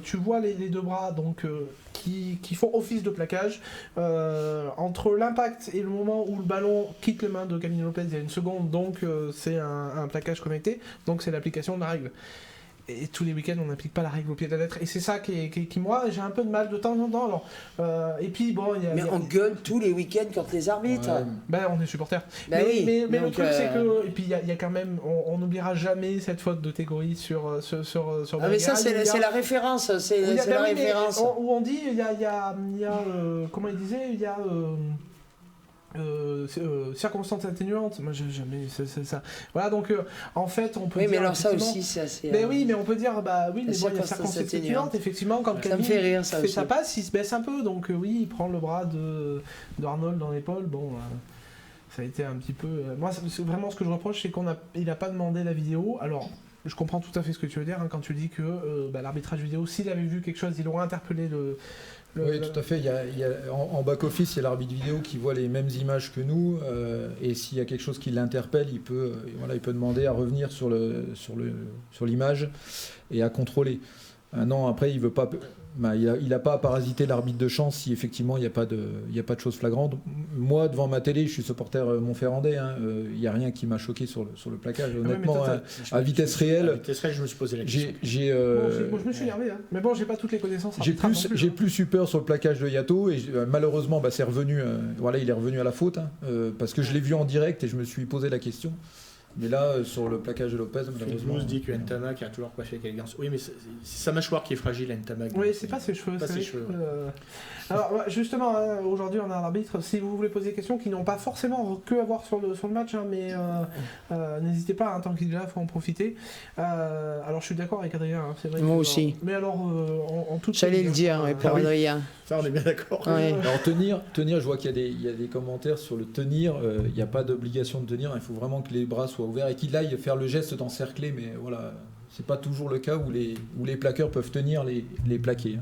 tu vois les deux bras donc qui font office de plaquage. Entre l'impact et le moment où le ballon quitte les mains de Camille Lopez, il y a une seconde, donc c'est un plaquage connecté, donc c'est l'application de la règle. Et tous les week-ends, on n'applique pas la règle au pied de la lettre. Et c'est ça qui moi, j'ai un peu de mal de temps en temps. Alors, et puis, bon, mais on gueule tous les week-ends contre les arbitres. Ouais. On est supporters. Mais le truc, c'est que... Et puis, il y a quand même... On n'oubliera jamais cette faute de Tegori sur ah, mais ça, c'est la référence. C'est la référence. Où on dit, il y a comment il disait, il y a... circonstances atténuantes, moi j'ai jamais ça. Voilà, donc en fait on peut dire. Oui, mais alors ça aussi c'est assez. Mais oui, mais on peut dire mais bon, il y a circonstances atténuantes, effectivement, quand Camille fait sa passe, il se baisse un peu, donc oui, il prend le bras d'Arnold dans l'épaule, bon. Ça a été un petit peu. Moi, c'est vraiment ce que je reproche, c'est qu'il n'a pas demandé la vidéo. Alors, je comprends tout à fait ce que tu veux dire quand tu dis que l'arbitrage vidéo, s'il avait vu quelque chose, il aurait interpellé oui, tout à fait. En back-office, il y a l'arbitre vidéo qui voit les mêmes images que nous, et s'il y a quelque chose qui l'interpelle, il peut demander à revenir sur l'image et à contrôler. Non, après, il veut pas. Il n'a pas à parasiter l'arbitre de chance si effectivement il n'y a pas de choses flagrantes. Moi, devant ma télé, je suis supporter montferrandais. Il n'y a rien qui m'a choqué sur le plaquage. Honnêtement, à vitesse réelle. À vitesse réelle, je me suis posé la question. Moi, je me suis énervé. Mais bon, j'ai pas toutes les connaisses. J'ai plus eu peur sur le plaquage de Yato, et malheureusement, c'est revenu. Il est revenu à la faute, parce que je l'ai vu en direct et je me suis posé la question. Mais là, sur le plaquage de Lopez, malheureusement... Nous dit que Ntamak a toujours coiffé avec élégance. Oui, mais c'est sa mâchoire qui est fragile, Ntamak. Oui, c'est pas ses cheveux. Alors, justement, aujourd'hui, on a un arbitre. Si vous voulez poser des questions qui n'ont pas forcément que à voir sur le match, mais n'hésitez pas, tant qu'il est là, il faut en profiter. Alors, je suis d'accord avec Adrien. C'est vrai. Moi aussi. Mais alors, en toute... J'allais le dire, pour Adrien. Ça, on est bien d'accord. Ouais. Alors, tenir, je vois qu'il y a des commentaires sur le tenir. Il n'y a pas d'obligation de tenir. Il faut vraiment que les bras soient ouverts et qu'il aille faire le geste d'encercler, mais voilà, c'est pas toujours le cas où les plaqueurs peuvent tenir les plaqués.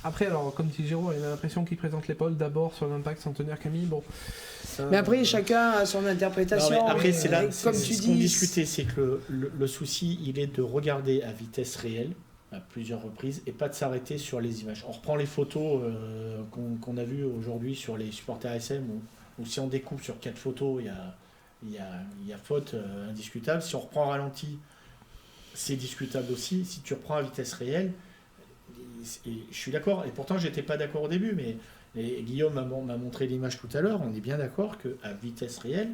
Après, alors, comme dit Géraud, il a l'impression qu'il présente l'épaule d'abord sur l'impact sans tenir Camille. Bon. Mais après, chacun a son interprétation. Non, après, c'est là, comme tu ce qu'on discutait, c'est que le souci, il est de regarder à vitesse réelle, à plusieurs reprises, et pas de s'arrêter sur les images. On reprend les photos qu'on a vues aujourd'hui sur les supporters SM, où si on découpe sur 4 photos, il y a faute indiscutable. Si on reprend en ralenti, c'est discutable aussi. Si tu reprends à vitesse réelle, je suis d'accord. Et pourtant, j'étais pas d'accord au début, mais Guillaume m'a montré l'image tout à l'heure. On est bien d'accord qu'à vitesse réelle,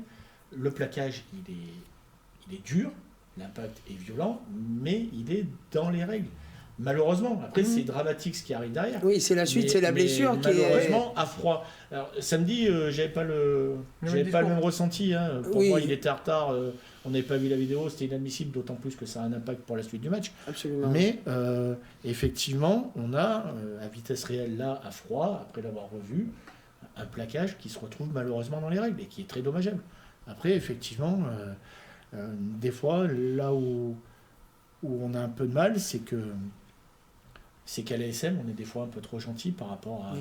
le plaquage, il est dur, l'impact est violent, mais il est dans les règles. Malheureusement, après c'est dramatique ce qui arrive derrière. Oui, c'est la suite, c'est la blessure qui est... Malheureusement, à froid. Alors, samedi, j'avais pas le même ressenti. Pour moi, il était en retard. On n'avait pas vu la vidéo, c'était inadmissible, d'autant plus que ça a un impact pour la suite du match. Absolument. Mais effectivement, on a à vitesse réelle là, à froid, après l'avoir revu, un plaquage qui se retrouve malheureusement dans les règles et qui est très dommageable. Après, effectivement, des fois, là où on a un peu de mal, c'est qu'à l'ASM, on est des fois un peu trop gentil par rapport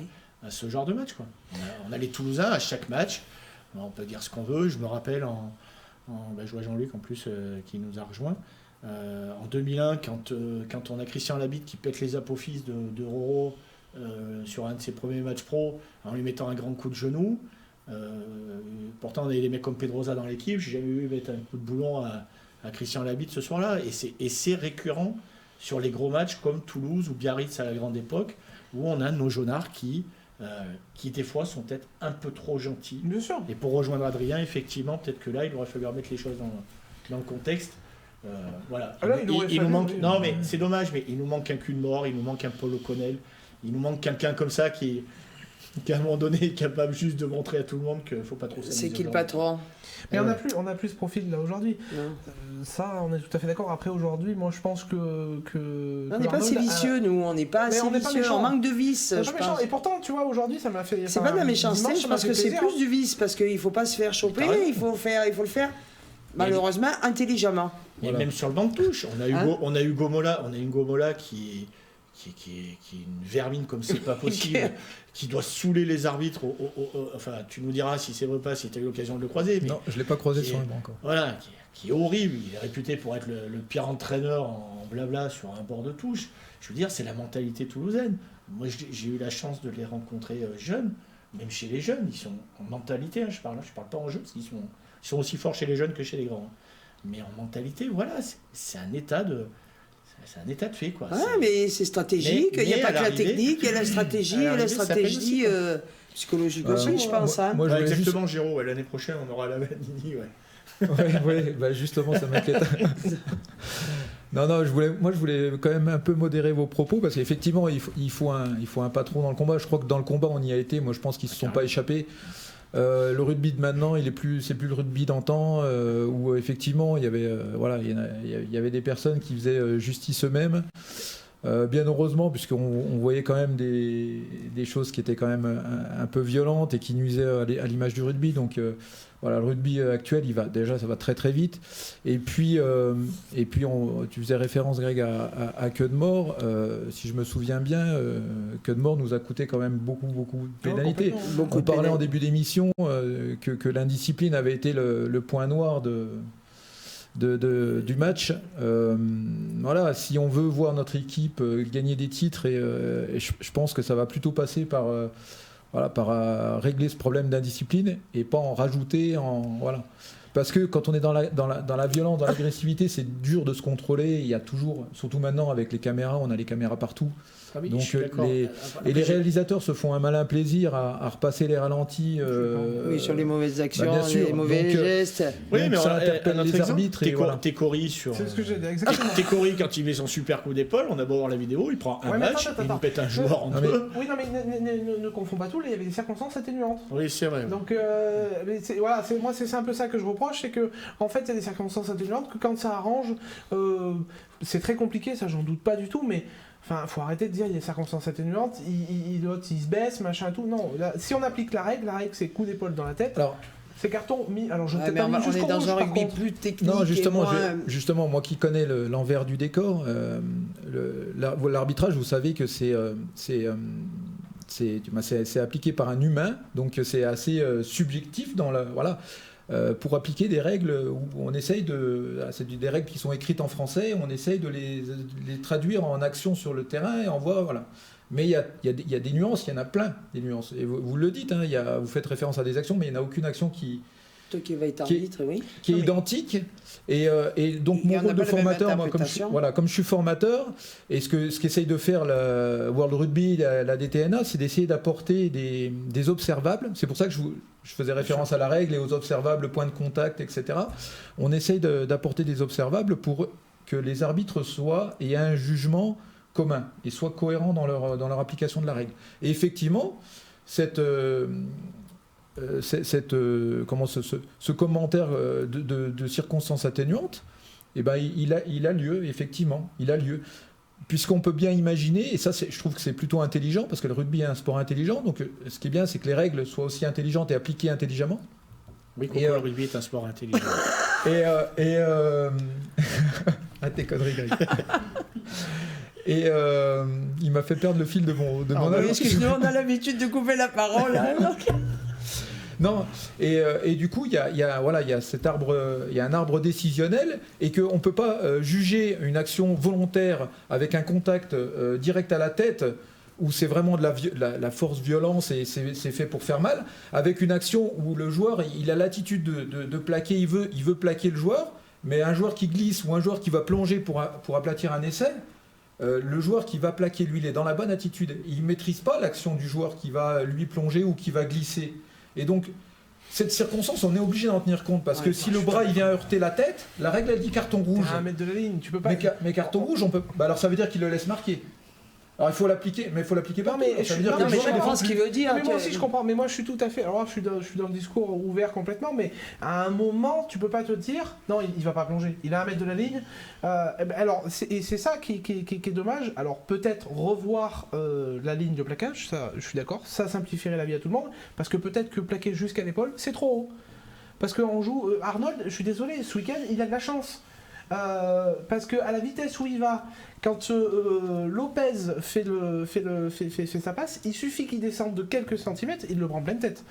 à ce genre de match, quoi. On a les Toulousains à chaque match, on peut dire ce qu'on veut. Je me rappelle, je vois Jean-Luc en plus qui nous a rejoint. En 2001, quand on a Christian Labitte qui pète les apophyses de Roro sur un de ses premiers matchs pro en lui mettant un grand coup de genou. Pourtant, on avait des mecs comme Pedrosa dans l'équipe. J'ai jamais vu mettre un coup de boulon à Christian Labitte ce soir-là. Et c'est récurrent sur les gros matchs comme Toulouse ou Biarritz à la grande époque, où on a nos jaunards qui des fois sont peut-être un peu trop gentils. Bien sûr. Et pour rejoindre Adrien, effectivement, peut-être que là, il aurait fallu remettre les choses dans le contexte. Voilà. Alors, il nous manque. Non, mais c'est dommage, mais il nous manque un cul de mort, il nous manque un Paul O'Connell, il nous manque quelqu'un comme ça qui qui à un moment donné est capable juste de montrer à tout le monde qu'il ne faut pas trop s'amuser. C'est qui le patron? Mais on n'a plus ce profil là aujourd'hui. Ça, on est tout à fait d'accord. Après, aujourd'hui, moi je pense que on n'est pas assez vicieux, nous. On n'est pas assez vicieux. On manque de vice. Je pense. Et pourtant, tu vois, aujourd'hui, ça m'a fait. C'est pas de la méchanceté, je pense que c'est plus du vice parce qu'il ne faut pas se faire choper, il faut le faire malheureusement intelligemment. Et même sur le banc de touche, on a eu Gomola qui est une vermine comme c'est pas possible, qui doit saouler les arbitres. Enfin, tu nous diras si c'est vrai ou pas, si tu as eu l'occasion de le croiser. Mais non, je l'ai pas croisé sur le banc encore. Voilà, qui est horrible. Il est réputé pour être le pire entraîneur en blabla sur un bord de touche. Je veux dire, c'est la mentalité toulousaine. Moi, j'ai eu la chance de les rencontrer jeunes, même chez les jeunes, ils sont en mentalité, je parle pas en jeu, parce qu'ils sont aussi forts chez les jeunes que chez les grands. Mais en mentalité, voilà, c'est un état de fait, quoi. Mais c'est stratégique, il n'y a pas que la technique, il y a la stratégie, psychologique aussi, je pense. Moi, exactement, Géraud, l'année prochaine, on aura la Vanini, justement, ça m'inquiète. Non, je voulais quand même un peu modérer vos propos, parce qu'effectivement, il faut un patron dans le combat. Je crois que dans le combat, on y a été. Moi, je pense qu'ils ne se sont pas échappés. Le rugby de maintenant, c'est plus le rugby d'antan, où effectivement, il y avait des personnes qui faisaient justice eux-mêmes. Bien heureusement, puisqu'on voyait quand même des choses qui étaient quand même un peu violentes et qui nuisaient à l'image du rugby. Donc le rugby actuel, ça va très très vite. Et puis tu faisais référence, Greg, à Queue de Mort. Si je me souviens bien, Queue de Mort nous a coûté quand même beaucoup de pénalités. On parlait en début d'émission que l'indiscipline avait été le point noir du match. Si on veut voir notre équipe gagner des titres, et je pense que ça va plutôt passer par régler ce problème d'indiscipline et pas en rajouter parce que quand on est dans la violence, dans l'agressivité, c'est dur de se contrôler. Il y a toujours, surtout maintenant avec les caméras, on a les caméras partout. Donc les réalisateurs se font un malin plaisir à repasser les ralentis sur les mauvaises actions, les mauvais gestes. Oui, mais ça interpelle les arbitres. Técori c'est ce que j'ai dit, exactement. Técori, quand il met son super coup d'épaule, on a beau voir la vidéo, il prend un match, il pète un joueur en deux. Oui, non, mais ne confonds pas tout, il y avait des circonstances atténuantes. Oui, c'est vrai. Donc moi c'est un peu ça que je reproche, c'est que en fait il y a des circonstances atténuantes que quand ça arrange, c'est très compliqué, ça j'en doute pas du tout, mais enfin, faut arrêter de dire il y a des circonstances atténuantes, il se baisse, machin, tout. Non, là, si on applique la règle c'est coup d'épaule dans la tête. Alors, c'est carton mis. Alors, je on est dans un rugby plus technique. Non, justement, moi qui connais l'envers du décor, l'arbitrage, vous savez que c'est appliqué par un humain, donc c'est assez subjectif pour appliquer des règles où on essaye c'est des règles qui sont écrites en français, on essaye de les traduire en action sur le terrain et on voit, voilà. Mais il y a des nuances, il y en a plein, des nuances. Et vous le dites, vous faites référence à des actions, mais il n'y en a aucune action qui est identique. Et donc mon rôle de formateur, moi, comme je suis formateur, et ce qu'essaye de faire le World Rugby, la DTNA, c'est d'essayer d'apporter des observables. C'est pour ça que je faisais référence à la règle et aux observables, points de contact, etc. On essaye d'apporter des observables pour que les arbitres aient un jugement commun et soient cohérents dans leur application de la règle. Et effectivement, ce commentaire de circonstances atténuantes, il a lieu, effectivement, il a lieu. Puisqu'on peut bien imaginer, et ça je trouve que c'est plutôt intelligent, parce que le rugby est un sport intelligent, donc ce qui est bien, c'est que les règles soient aussi intelligentes et appliquées intelligemment. Oui, pourquoi le rugby est un sport intelligent. Ah, tes conneries, Greg. Et il m'a fait perdre le fil de mon annonce. Excuse-nous, on a l'habitude de couper la parole. Non, et du coup, il y a cet arbre, il y a un arbre décisionnel, et qu'on ne peut pas juger une action volontaire avec un contact direct à la tête, où c'est vraiment de la force violence et c'est fait pour faire mal, avec une action où le joueur il a l'attitude de plaquer, il veut plaquer le joueur, mais un joueur qui glisse ou un joueur qui va plonger pour aplatir un essai, le joueur qui va plaquer, lui, il est dans la bonne attitude. Il ne maîtrise pas l'action du joueur qui va lui plonger ou qui va glisser. Et donc, cette circonstance, on est obligé d'en tenir compte, parce que si le bras il vient heurter la tête, la règle elle dit carton rouge. À 1 mètre de la ligne, tu peux pas. Mais carton rouge, on peut. Alors ça veut dire qu'il le laisse marquer. Alors il faut l'appliquer, mais il faut l'appliquer Non, partout. mais Ça veut je- dire non, que mais le je joueur comprends défend ce qu'il veut dire. Mais moi aussi je comprends, mais moi je suis tout à fait. Alors là, je suis dans le discours ouvert complètement, mais à un moment, tu peux pas te dire non, il va pas plonger. Il est à 1 mètre de la ligne. Alors, c'est ça qui est dommage. Alors peut-être revoir la ligne de plaquage, ça, je suis d'accord. Ça simplifierait la vie à tout le monde, parce que peut-être que plaquer jusqu'à l'épaule, c'est trop haut. Parce qu'on joue Arnold. Je suis désolé, ce week-end, il a de la chance. Parce que à la vitesse où il va, quand Lopez fait sa passe, il suffit qu'il descende de quelques centimètres, il le prend pleine tête.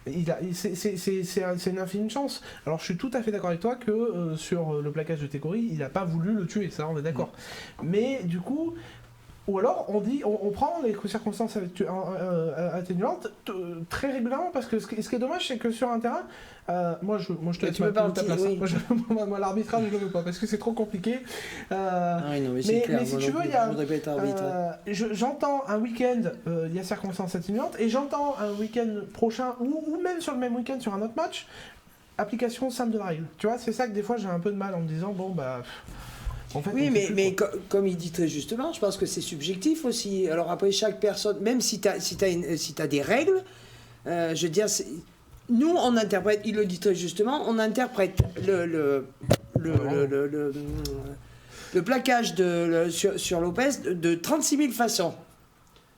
C'est une infinie chance. Alors je suis tout à fait d'accord avec toi que sur le plaquage de Tekori, il n'a pas voulu le tuer, ça on est d'accord. Mais du coup, ou alors on prend les circonstances atténuantes très régulièrement, parce que ce qui est dommage, c'est que sur un terrain, moi je te laisse ta place. Oui. Moi l'arbitrage je ne le veux pas parce que c'est trop compliqué. Oui, non, mais c'est clair. si tu veux, il y a, je voudrais pas être arbitre. j'entends un week-end, il y a circonstances atténuantes, et j'entends un week-end prochain, ou même sur le même week-end sur un autre match, application simple de la règle. Tu vois, c'est ça que des fois j'ai un peu de mal en me disant, bon bah... En fait, Oui, mais comme il dit très justement, je pense que c'est subjectif aussi. Alors après, chaque personne, même si tu as des règles, je veux dire, nous, on interprète, il le dit très justement, on interprète le plaquage sur Lopez de 36 000 façons.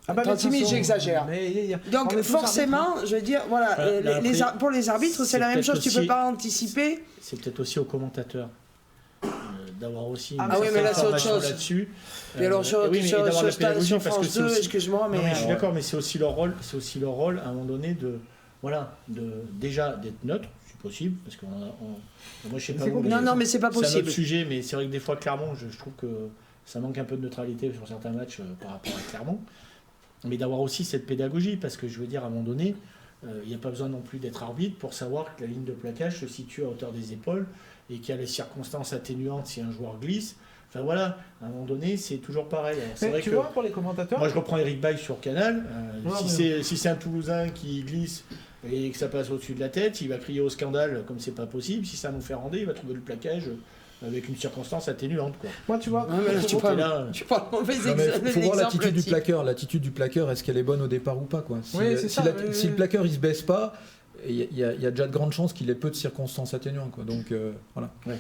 Ah bah, 36 000, j'exagère. Donc forcément, je veux dire, voilà, pour les arbitres, c'est la même chose, tu peux pas anticiper. C'est peut-être aussi aux commentateurs. D'avoir aussi une mais là c'est autre chose là-dessus. Et alors sur France 2, excuse-moi, mais je suis d'accord, mais c'est aussi leur rôle à un moment donné déjà d'être neutre, si possible, parce que moi je sais pas. Non, mais c'est pas possible. C'est un autre sujet, mais c'est vrai que des fois Clermont, je trouve que ça manque un peu de neutralité sur certains matchs par rapport à Clermont, mais d'avoir aussi cette pédagogie, parce que je veux dire à un moment donné, il n'y a pas besoin non plus d'être arbitre pour savoir que la ligne de plaquage se situe à hauteur des épaules et qu'il y a les circonstances atténuantes si un joueur glisse. Enfin voilà, à un moment donné, c'est toujours pareil. Alors, c'est vrai tu que vois, pour les commentateurs... Moi, je reprends Eric Baille sur Canal. Si c'est un Toulousain qui glisse et que ça passe au-dessus de la tête, il va crier au scandale comme c'est pas possible. Si ça nous fait render, il va trouver le plaquage avec une circonstance atténuante, quoi. Moi, tu vois... tu parles mauvais exemple. Il faut voir l'attitude du plaqueur. L'attitude du plaqueur, est-ce qu'elle est bonne au départ ou pas, quoi. Si le plaqueur, il se baisse pas, il y a déjà de grandes chances qu'il ait peu de circonstances atténuantes, quoi. Donc, voilà. Ouais.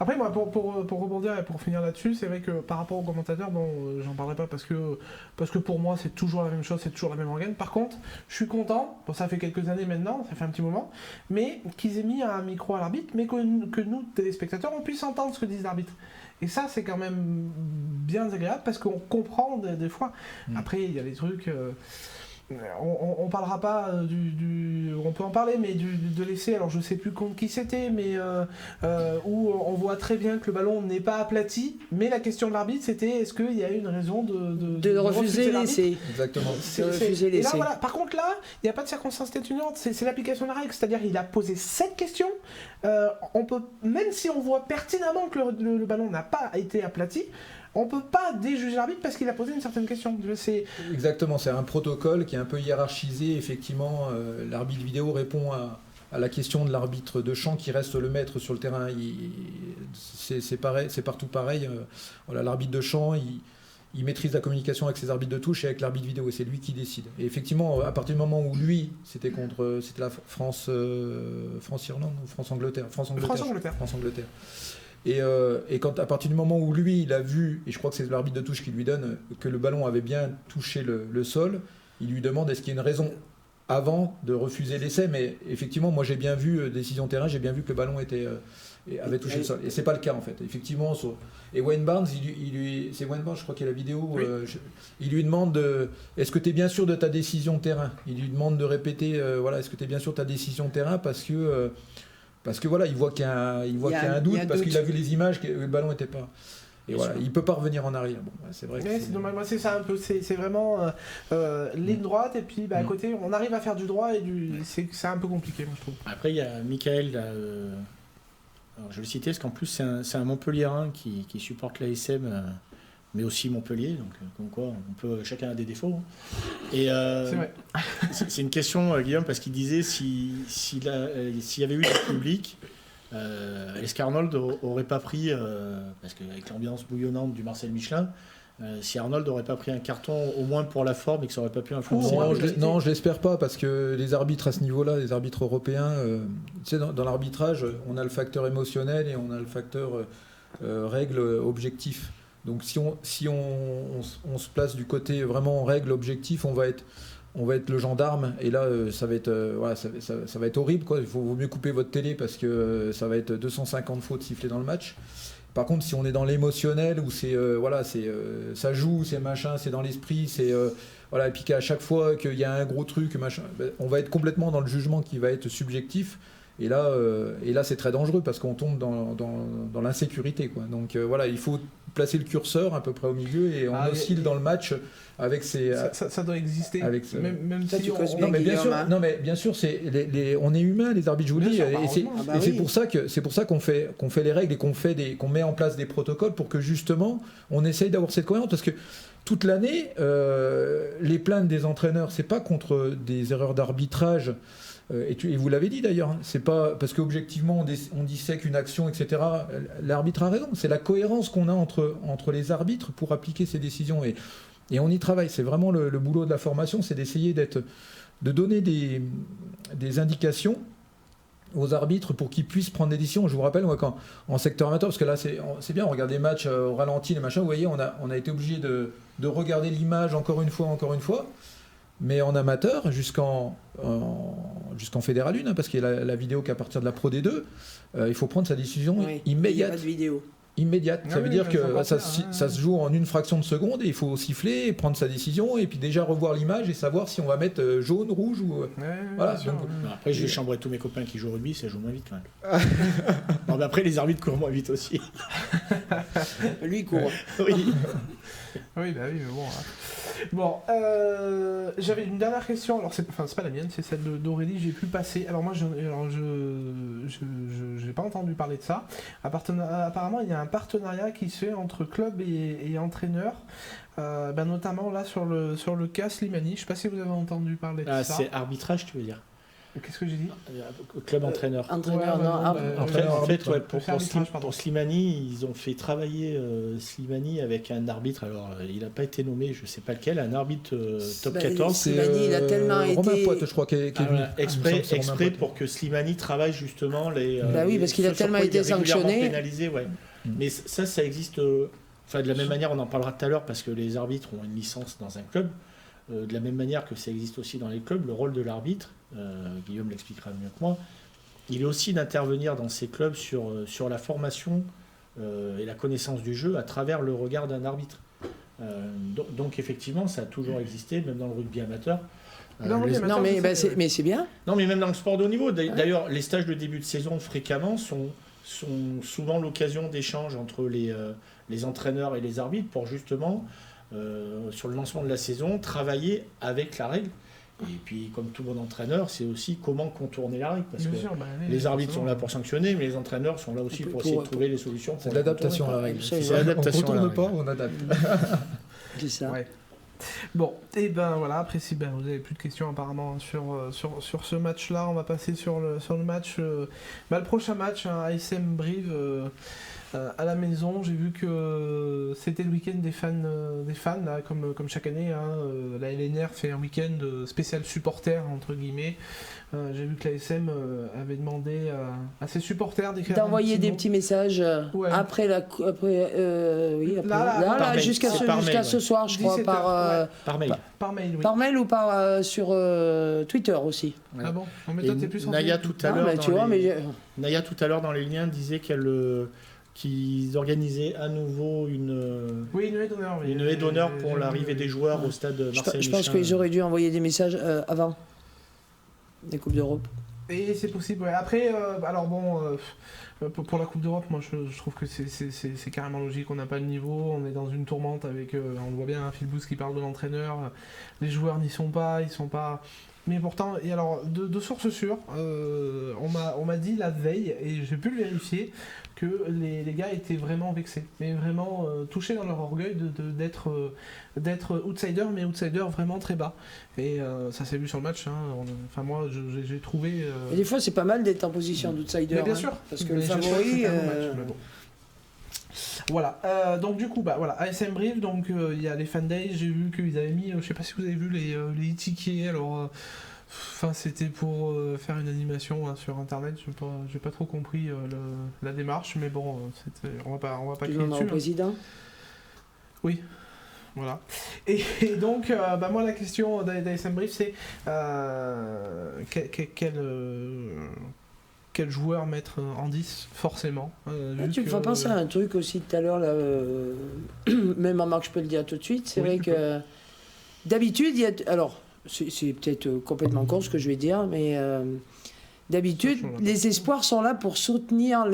Après, moi, pour rebondir et pour finir là-dessus, c'est vrai que par rapport aux commentateurs, j'en parlerai pas parce que pour moi, c'est toujours la même chose, c'est toujours la même organe. Par contre, je suis content, ça fait quelques années maintenant, ça fait un petit moment, mais qu'ils aient mis un micro à l'arbitre, mais que nous, téléspectateurs, on puisse entendre ce que disent l'arbitre. Et ça, c'est quand même bien agréable parce qu'on comprend des fois. Après, il y a des trucs... on parlera pas on peut en parler, mais de l'essai, alors je sais plus contre qui c'était, mais où on voit très bien que le ballon n'est pas aplati, mais la question de l'arbitre c'était est-ce qu'il y a une raison de refuser l'essai. Exactement. Et là, voilà. Par contre là, il n'y a pas de circonstance atténuante, c'est l'application de la règle, c'est-à-dire il a posé 7 questions, on peut, même si on voit pertinemment que le ballon n'a pas été aplati, on peut pas déjuger l'arbitre parce qu'il a posé une certaine question. Exactement, c'est un protocole qui est un peu hiérarchisé. Effectivement, l'arbitre vidéo répond à la question de l'arbitre de champ qui reste le maître sur le terrain. C'est pareil, c'est partout pareil. Voilà, l'arbitre de champ, il maîtrise la communication avec ses arbitres de touche et avec l'arbitre vidéo, et c'est lui qui décide. Et effectivement, à partir du moment où lui, c'était la France-Irlande ou France-Angleterre. Et quand, à partir du moment où lui, il a vu, et je crois que c'est l'arbitre de touche qui lui donne, que le ballon avait bien touché le sol, il lui demande est-ce qu'il y a une raison avant de refuser l'essai. Mais effectivement, moi j'ai bien vu, décision terrain, j'ai bien vu que le ballon avait touché le sol. Et c'est pas le cas en fait. Effectivement, et Wayne Barnes, c'est Wayne Barnes, je crois qu'il y a la vidéo, oui. Il lui demande est-ce que tu es bien sûr de ta décision terrain. Il lui demande de répéter est-ce que tu es bien sûr de ta décision terrain, parce que voilà, il voit qu'il y a un doute, parce qu'il a vu les images que le ballon n'était pas. Et voilà, il peut pas revenir en arrière. Bon, c'est vrai. C'est dommage. Moi, c'est ça un peu. C'est vraiment ligne droite, et puis à côté, on arrive à faire du droit et c'est un peu compliqué, moi je trouve. Après, il y a Michael. Alors, je vais le citer parce qu'en plus c'est un Montpelliérain qui supporte l'ASM, mais aussi Montpellier, donc comme quoi chacun a des défauts. Et c'est vrai. C'est une question, Guillaume, parce qu'il disait s'il y avait eu du public, est-ce qu'Arnold aurait pas pris, parce qu'avec l'ambiance bouillonnante du Marcel Michelin, si Arnold n'aurait pas pris un carton, au moins pour la forme, et que ça n'aurait pas pu influencer. Non, je l'espère pas, parce que les arbitres à ce niveau-là, les arbitres européens, tu sais, dans l'arbitrage, on a le facteur émotionnel et on a le facteur règle objectif. Donc si on se place du côté vraiment règle objectif, on va être le gendarme, et là ça va être horrible, quoi. Vaut mieux couper votre télé, parce que ça va être 250 fautes sifflées dans le match. Par contre, si on est dans l'émotionnel, où ça joue, c'est machin, c'est dans l'esprit, et puis qu'à chaque fois qu'il y a un gros truc, machin, on va être complètement dans le jugement qui va être subjectif. Et là, c'est très dangereux, parce qu'on tombe dans l'insécurité, quoi. Donc il faut placer le curseur à peu près au milieu, et on oscille dans le match avec ces. Ça doit exister. Avec même ça, si tu on... bien, non, mais bien sûr, on est humain, les arbitres, je vous le dis, et c'est pour ça qu'on fait les règles, et qu'on met en place des protocoles pour que justement on essaye d'avoir cette cohérence, parce que toute l'année, les plaintes des entraîneurs, c'est pas contre des erreurs d'arbitrage. Et vous l'avez dit d'ailleurs, hein, c'est pas parce qu'objectivement on dissèque une action, etc. L'arbitre a raison, c'est la cohérence qu'on a entre les arbitres pour appliquer ces décisions, et on y travaille. C'est vraiment le boulot de la formation, c'est d'essayer de donner des indications aux arbitres pour qu'ils puissent prendre des décisions. Je vous rappelle, moi, quand en secteur amateur, parce que là c'est bien, on regarde les matchs au ralenti, les machins, vous voyez, on a été obligé de regarder l'image encore une fois. Mais en amateur, jusqu'en Fédéral 1, parce qu'il y a la vidéo qu'à partir de la Pro D2, il faut prendre sa décision immédiate. Il n'y a pas de vidéo. Immédiate. Ça veut dire que ça se joue en une fraction de seconde, et il faut siffler, et prendre sa décision, et puis déjà revoir l'image et savoir si on va mettre jaune, rouge ou. Voilà. Donc, après, je vais chambrer tous mes copains qui jouent au rugby, ça joue moins vite quand même. Non, mais après, les arbitres courent moins vite aussi. Lui, il court. Oui. Oui, mais bon. Bon, j'avais une dernière question. Alors, c'est pas la mienne, c'est celle d'Aurélie. J'ai pu passer. Alors moi, je n'ai pas entendu parler de ça. Apparemment, il y a un partenariat qui se fait entre club et entraîneur, notamment là sur le cas Slimani. Je ne sais pas si vous avez entendu parler de ça. C'est arbitrage, tu veux dire? Qu'est-ce que j'ai dit? Club entraîneur. Entraîneur, En fait, pour Slimani, ils ont fait travailler Slimani avec un arbitre. Alors, il n'a pas été nommé, je ne sais pas lequel, un arbitre top 14. Slimani, il a tellement été. Romain Poite, je crois, qui est venu. Exprès pour que Slimani travaille justement les. Oui, parce qu'il a tellement été sanctionné. Pénalisé, ouais. Mais ça existe. De la même manière, on en parlera tout à l'heure, parce que les arbitres ont une licence dans un club. De la même manière que ça existe aussi dans les clubs, le rôle de l'arbitre, Guillaume l'expliquera mieux que moi, il est aussi d'intervenir dans ces clubs sur la formation et la connaissance du jeu à travers le regard d'un arbitre. Donc effectivement, ça a toujours existé, même dans le rugby amateur. Mais c'est bien. Non, mais même dans le sport de haut niveau. D'ailleurs, les stages de début de saison, fréquemment, sont souvent l'occasion d'échanges entre les entraîneurs et les arbitres pour justement... sur le lancement de la saison, travailler avec la règle. Et puis, comme tout bon entraîneur, c'est aussi comment contourner la règle. Parce que les arbitres sont là pour sanctionner, mais les entraîneurs sont là aussi pour essayer de trouver les solutions. C'est de l'adaptation à la règle. C'est l'adaptation on ne contourne pas, on adapte. C'est ça. Ouais. Bon, et voilà, après si vous n'avez plus de questions apparemment sur ce match-là, on va passer sur le match. Le prochain match, ASM Brive à la maison. J'ai vu que c'était le week-end des fans là, comme chaque année. La LNR fait un week-end spécial supporter entre guillemets. J'ai vu que l'ASM avait demandé à ses supporters d'envoyer des petits messages après jusqu'à ce soir, je crois, par mail. Par mail, oui. Par mail ou sur Twitter aussi. Ouais. Ah bon? Mais toi, t'es plus Naya tout à l'heure dans les liens disait qu'ils organisaient à nouveau une haie d'honneur pour l'arrivée des joueurs au stade Marseille. Je pense qu'ils auraient dû envoyer des messages avant des Coupes d'Europe. Et c'est possible, ouais. Après, pour la Coupe d'Europe, moi je trouve que c'est carrément logique. On n'a pas le niveau, on est dans une tourmente avec, on voit bien Phil Booth qui parle de l'entraîneur, les joueurs n'y sont pas, ils sont pas... Mais pourtant, et alors, de sources sûres, on m'a dit la veille, et j'ai pu le vérifier, que les gars étaient vraiment vexés, mais vraiment touchés dans leur orgueil d'être outsider, mais outsider vraiment très bas. Et ça s'est vu sur le match. Enfin, moi, j'ai trouvé. Et des fois, c'est pas mal d'être en position d'outsider. Mais bien sûr, parce que le favori. Voilà, donc du coup, voilà, ASM Brief, donc il y a les fan days, j'ai vu qu'ils avaient mis, je sais pas si vous avez vu les tickets, alors, c'était pour faire une animation sur internet, j'ai pas trop compris la démarche, mais bon, on va pas Tu crier demandes dessus. au président ? Oui. Voilà. Et donc, moi, la question d'ASM Brief, c'est quel joueur mettre en 10, forcément. Tu me fais penser à un truc aussi tout à l'heure, là, même en marque, je peux le dire tout de suite. C'est vrai que d'habitude, alors, c'est peut-être complètement con ce que je vais dire, mais d'habitude, les espoirs sont là pour soutenir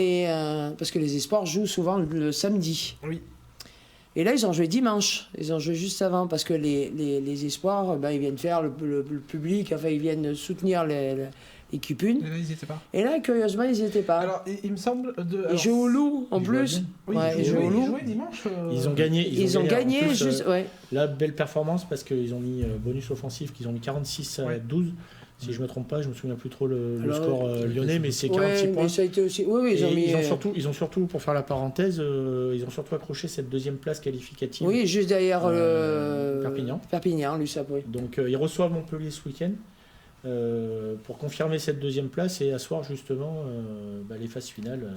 parce que les espoirs jouent souvent le samedi. Oui. Et là, ils ont joué dimanche. Ils ont joué juste avant parce que les espoirs, ils viennent faire le public, enfin, ils viennent soutenir l'équipe 1. Et là, ils n'y étaient pas. Et là, curieusement, ils n'y étaient pas. Alors, il me semble. Ils jouent au loup en plus. Oui, ils jouent au loup. Ils jouaient dimanche. Ils ont gagné. Ils ont gagné, en plus, juste. Ouais. La belle performance parce qu'ils ont mis bonus offensif, qu'ils ont mis 46 à 12. Si je me trompe pas, je me souviens plus trop le score lyonnais, mais c'est 46 points. Mais ça a été aussi. Oui, ils ont surtout, pour faire la parenthèse, ils ont surtout accroché cette deuxième place qualificative. Oui, juste derrière Perpignan. Perpignan, l'USAP, oui. Donc ils reçoivent Montpellier ce week-end pour confirmer cette deuxième place et asseoir justement les phases finales.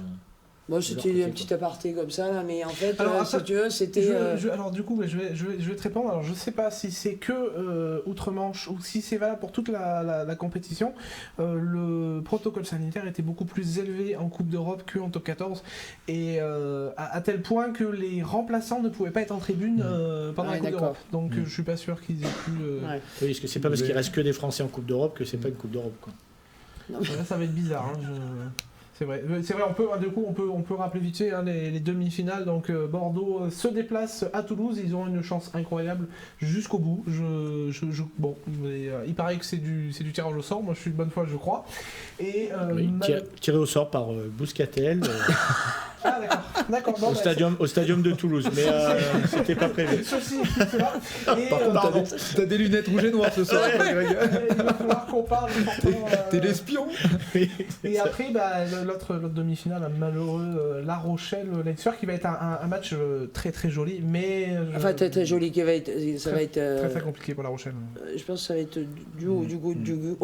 Moi, c'était un petit aparté comme ça, là, mais en fait, alors, si tu veux, c'était. Alors, du coup, je vais te répondre. Alors, je sais pas si c'est que outre-Manche ou si c'est valable pour toute la compétition. Le protocole sanitaire était beaucoup plus élevé en Coupe d'Europe qu'en Top 14. Et à tel point que les remplaçants ne pouvaient pas être en tribune pendant la Coupe d'Europe. Donc, je suis pas sûr qu'ils aient pu. Oui, parce que c'est pas parce qu'il reste que des Français en Coupe d'Europe que c'est pas une Coupe d'Europe, quoi. Là, ça va être bizarre. C'est vrai, on peut rappeler vite fait les demi-finales. Donc Bordeaux se déplace à Toulouse, ils ont une chance incroyable jusqu'au bout. Il paraît que c'est du tirage au sort, moi je suis de bonne foi, je crois. Et tiré au sort par Bouscatel. Ah d'accord. Bon, au stadium de Toulouse, mais c'était pas prévu. Ceci est là. Par contre, t'as des lunettes rouges et noires ce soir. Il va falloir qu'on parle. T'es l'espion. Et après, l'autre demi-finale, un malheureux La Rochelle-Leinster, qui va être un match très très joli, mais... Enfin, très joli, ça va être... Très très compliqué pour La Rochelle. Je pense que ça va être du haut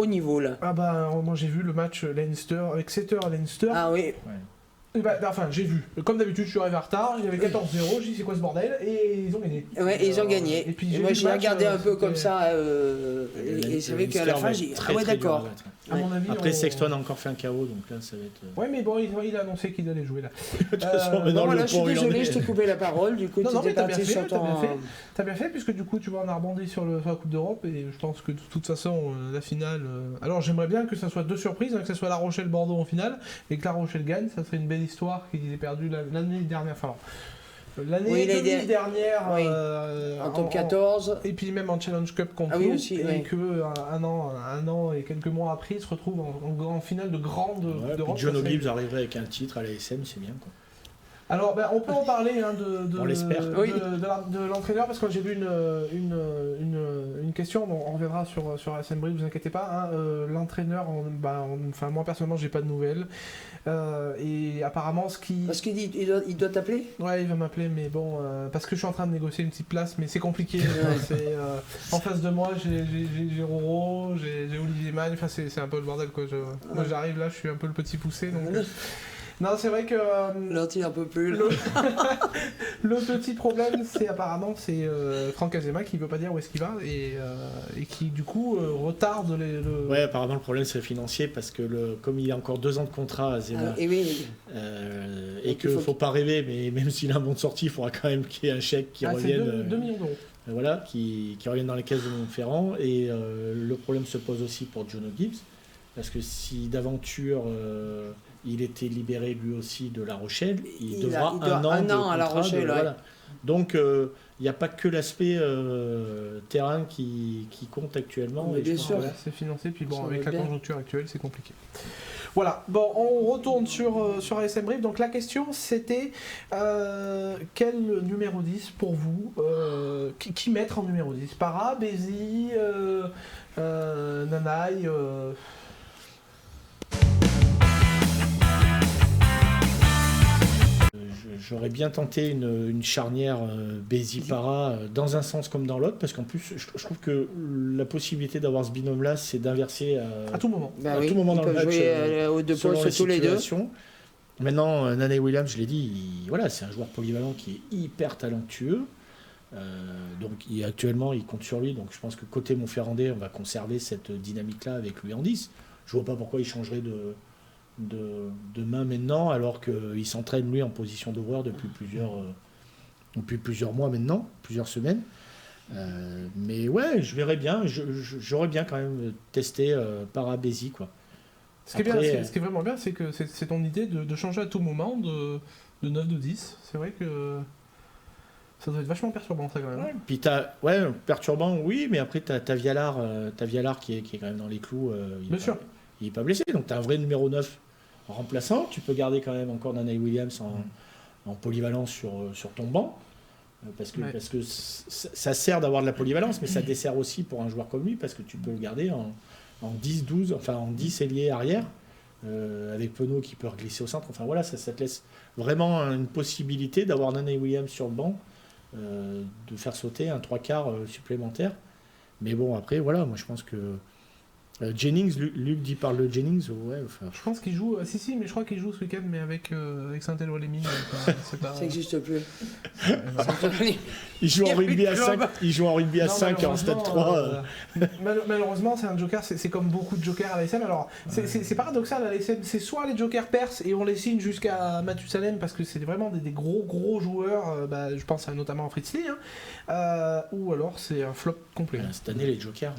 niveau, là. Ah moi j'ai vu le match Leinster, avec 7h-Leinster. Ah oui. Ouais. J'ai vu. Comme d'habitude, je suis arrivé en retard, il y avait 14-0, j'ai dit c'est quoi ce bordel, et ils ont gagné. Ouais, ils ont gagné. Et puis moi j'ai regardé un peu comme ça, et c'est vrai qu'à la fin j'ai dit ah ouais d'accord. À mon avis, après Sexton a encore fait un KO, donc là ça va être... Ouais mais bon, il a annoncé qu'il allait jouer là. Voilà, je suis désolé, je t'ai coupé la parole, du coup tu étais parti sur ton... T'as bien fait, puisque du coup tu vois on a rebondi sur la Coupe d'Europe, et je pense que de toute façon la finale... Alors j'aimerais bien que ça soit deux surprises, que ça soit La Rochelle-Bordeaux en finale, et que La Rochelle gagne, ça serait une belle histoire qu'ils aient perdu l'année dernière. Enfin, l'année dernière en top 14 et puis même en Challenge Cup contre nous, et que un an et quelques mois après ils se retrouvent en finale de grande d'Europe. John O'Gibbs arriverait avec un titre à la SM, c'est bien quoi. Alors on peut en parler on l'espère. de l'entraîneur, parce que j'ai vu une question, on reviendra sur la SMBRI, vous inquiétez pas, l'entraîneur, moi personnellement j'ai pas de nouvelles, et apparemment Parce qu'il dit, il doit t'appeler ? Ouais, il va m'appeler, mais bon, parce que je suis en train de négocier une petite place, mais c'est compliqué. En face de moi, j'ai Roro, j'ai Olivier Magne, enfin c'est un peu le bordel quoi. Moi j'arrive là, je suis un peu le petit poussé, donc... Non, c'est vrai que... L'autre, il en peut plus. Le petit problème, c'est apparemment Franck Azema qui veut pas dire où est-ce qu'il va, et qui du coup retarde Ouais, apparemment le problème c'est financier, parce que comme il a encore 2 ans de contrat à Azema, et qu'il ne faut pas rêver, mais même s'il a un bon de sortie, il faudra quand même qu'il y ait un chèque qui revienne... 2 millions d'euros. Voilà, qui revienne dans les caisses de Montferrand, et le problème se pose aussi pour John O'Gibbs, parce que si d'aventure... il était libéré lui aussi de La Rochelle, il devra un an à La Rochelle. Voilà. Donc il n'y a pas que l'aspect terrain qui compte actuellement. Mais bien sûr. C'est financé, puis bon, avec la conjoncture actuelle, c'est compliqué. Voilà, bon, on retourne sur ASM Brief. Donc la question c'était quel numéro 10 pour vous, qui mettre en numéro 10 ? Para, Bézi, Nanaï j'aurais bien tenté une charnière Bézi-Para dans un sens comme dans l'autre, parce qu'en plus, je trouve que la possibilité d'avoir ce binôme-là, c'est d'inverser à tout moment. à tout moment dans le match, jouer aux deux selon postes tous les deux. Maintenant, Nanae Williams, je l'ai dit, voilà, c'est un joueur polyvalent qui est hyper talentueux. Donc actuellement, il compte sur lui. Donc je pense que côté Montferrandais, on va conserver cette dynamique-là avec lui en 10. Je vois pas pourquoi il changerait de main maintenant, alors qu'il s'entraîne lui en position d'ouvreur depuis plusieurs mois maintenant, plusieurs semaines. Mais ouais, je verrais bien. J'aurais bien quand même testé Para-Bézi, quoi. Ce qui est vraiment bien, c'est que c'est ton idée de changer à tout moment de 9 de 10. C'est vrai que ça doit être vachement perturbant, ça, quand même. Ouais, perturbant, oui, mais après, t'as Vialard qui est quand même dans les clous. Bien sûr. Il n'est pas blessé, donc t'as un vrai numéro 9 remplaçant. Tu peux garder quand même encore Nanae Williams en polyvalence sur ton banc. Parce que ça sert d'avoir de la polyvalence, mais ça dessert aussi pour un joueur comme lui, parce que tu peux le garder en 10, 12, enfin en 10 ailier arrière, avec Penaud qui peut glisser au centre. Enfin voilà, ça te laisse vraiment une possibilité d'avoir Nanae Williams sur le banc, de faire sauter un 3/4 supplémentaire. Mais bon, après, voilà, moi je pense que Jennings, Luc dit par le Jennings, ouais. Enfin... Je pense qu'il joue, si, mais je crois qu'il joue ce week-end, mais avec Saint-Éloi-les-Mines. Ça n'existe plus. Il joue en rugby à 5, à 5 en stade 3. Malheureusement, c'est un joker, c'est comme beaucoup de jokers à l'ASM. Alors, c'est paradoxal à l'ASM, c'est soit les jokers percent et on les signe jusqu'à Mathusalem parce que c'est vraiment des gros joueurs, je pense notamment à Fritz Lee, ou alors c'est un flop complet. Cette année, les jokers.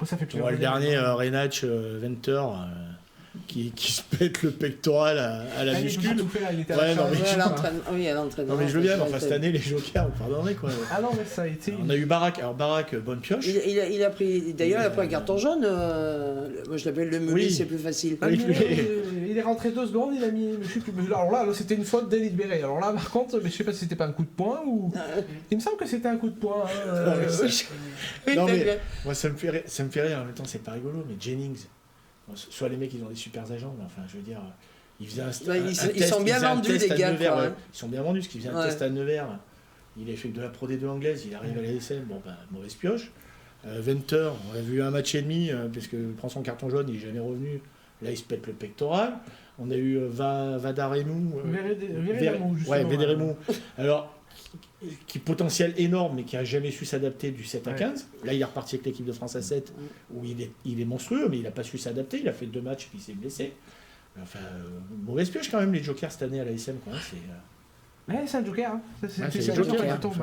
Ça fait le dernier Renach Venter qui se pète le pectoral à la muscule. À l'entraînement. Non mais je veux bien, mais enfin cette année les jokers, pardonnez quoi. Ah non mais ça a été. On a eu Barak, alors Barak, bonne pioche. Il a pris, d'ailleurs il a pris un carton jaune. Moi je l'appelle le meulé, c'est plus facile. Il est rentré 2 secondes, il a mis. Je sais plus. Alors là c'était une faute délibérée. Alors là par contre, je sais pas si c'était pas un coup de poing ou. Il me semble que c'était un coup de poing. Non mais moi ça me fait rire en même temps, c'est pas rigolo, mais Jennings. Soit les mecs ils ont des super agents, mais enfin je veux dire, ils faisaient ils sont bien vendus les gars. Ils sont bien vendus, parce qu'ils faisaient un test à Nevers. Il a fait de la Pro D2 anglaise, il arrive à la SM, mauvaise pioche. Venter, on a vu un match et demi, parce qu'il prend son carton jaune, il n'est jamais revenu. Là il se pète le pectoral. On a eu Vadaremou. Védéremou. Alors, qui potentiel énorme, mais qui n'a jamais su s'adapter du 7 à 15. Là, il est reparti avec l'équipe de France à 7, où il est monstrueux, mais il n'a pas su s'adapter. Il a fait 2 matchs, puis il s'est blessé. Enfin, mauvaise pioche quand même, les jokers cette année à la SM. C'est un joker. C'est un joker qui tombe.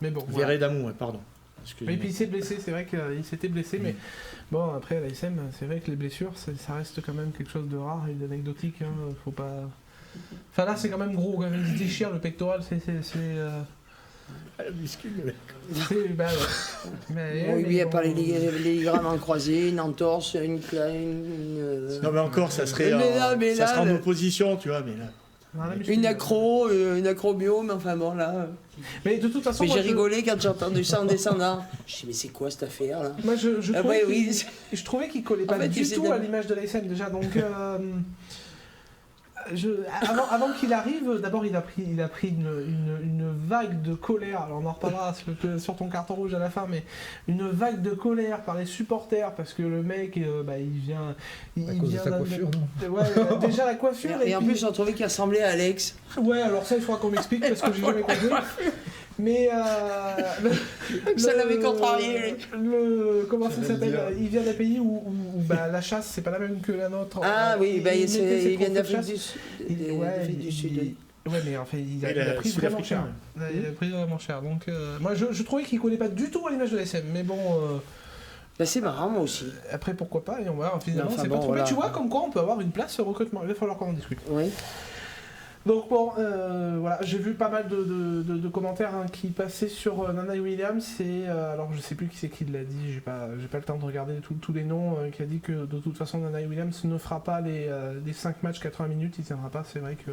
Mais bon. Véré d'Amou, pardon. Et puis il s'est blessé, c'est vrai qu'il s'était blessé, mais bon, après à la SM, c'est vrai que les blessures, ça reste quand même quelque chose de rare et d'anecdotique. Faut pas. Enfin là c'est quand même gros, quand même. Il se déchire le pectoral, Le muscle, le mec. Il n'y a pas les ligaments croisés, une entorse, une. Non mais encore, ça serait en opposition, tu vois, mais là. Une acrobio, mais enfin bon là. Mais de toute façon. Mais j'ai rigolé quand j'ai entendu ça en descendant. Je me suis dit, mais c'est quoi cette affaire là? Moi je trouvais qu'il collait pas du tout à l'image de l'ASM déjà, donc. Avant qu'il arrive, d'abord il a pris une vague de colère, alors on en reparlera sur ton carton rouge à la fin, mais une vague de colère par les supporters parce que le mec il vient de sa coiffure, non déjà la coiffure et en plus on trouvait qu'il ressemblait à Alex. Ouais, alors ça il faudra qu'on m'explique parce que j'ai jamais compris. Mais ça l'avait contrarié. Comment ça s'appelle? Il vient d'un pays où la chasse c'est pas la même que la nôtre. Ah oui, il vient d'Afrique du Sud. Ouais, mais enfin, il a pris vraiment cher. Il a pris vraiment cher. Donc, moi, je trouvais qu'il collait pas du tout à l'image de la SM. Mais bon. C'est marrant, moi aussi. Après, pourquoi pas? Et on va voir. Finalement, c'est pas trop. Mais tu vois, comme quoi on peut avoir une place au recrutement. Il va falloir qu'on en discute. Oui. Donc bon, voilà, j'ai vu pas mal de commentaires qui passaient sur Nanae Williams et alors je sais plus qui c'est qui l'a dit, j'ai pas le temps de regarder tous les noms, qui a dit que de toute façon Nanae Williams ne fera pas les 5 matchs 80 minutes, il tiendra pas, c'est vrai que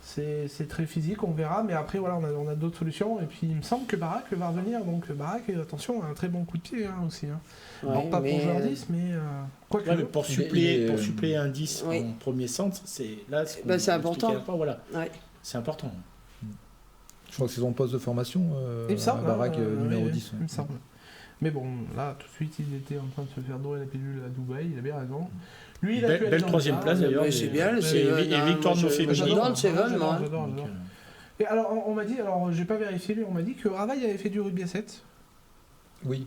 c'est très physique, on verra, mais après voilà, on a d'autres solutions et puis il me semble que Barak va revenir, donc Barak, attention, un très bon coup de pied aussi. Ouais, alors pas pour joueur 10, mais quoi que pour suppléer un 10 en premier centre, c'est important. Voilà. c'est important. Je crois que c'est son poste de formation, Il me semble, Barak numéro oui, 10. il me semble. Mais bon, là, tout de suite, il était en train de se faire dorer la pilule à Dubaï, il a bien raison. Lui, il a pu aller Belle dans troisième le place bar. d'ailleurs. C'est bien, le et Seven. victoire de nos féminines. J'adore le Seven, moi. J'adore. Et alors, on m'a dit, alors j'ai pas vérifié, mais on m'a dit que Ravaille avait fait du rugby à 7. Oui.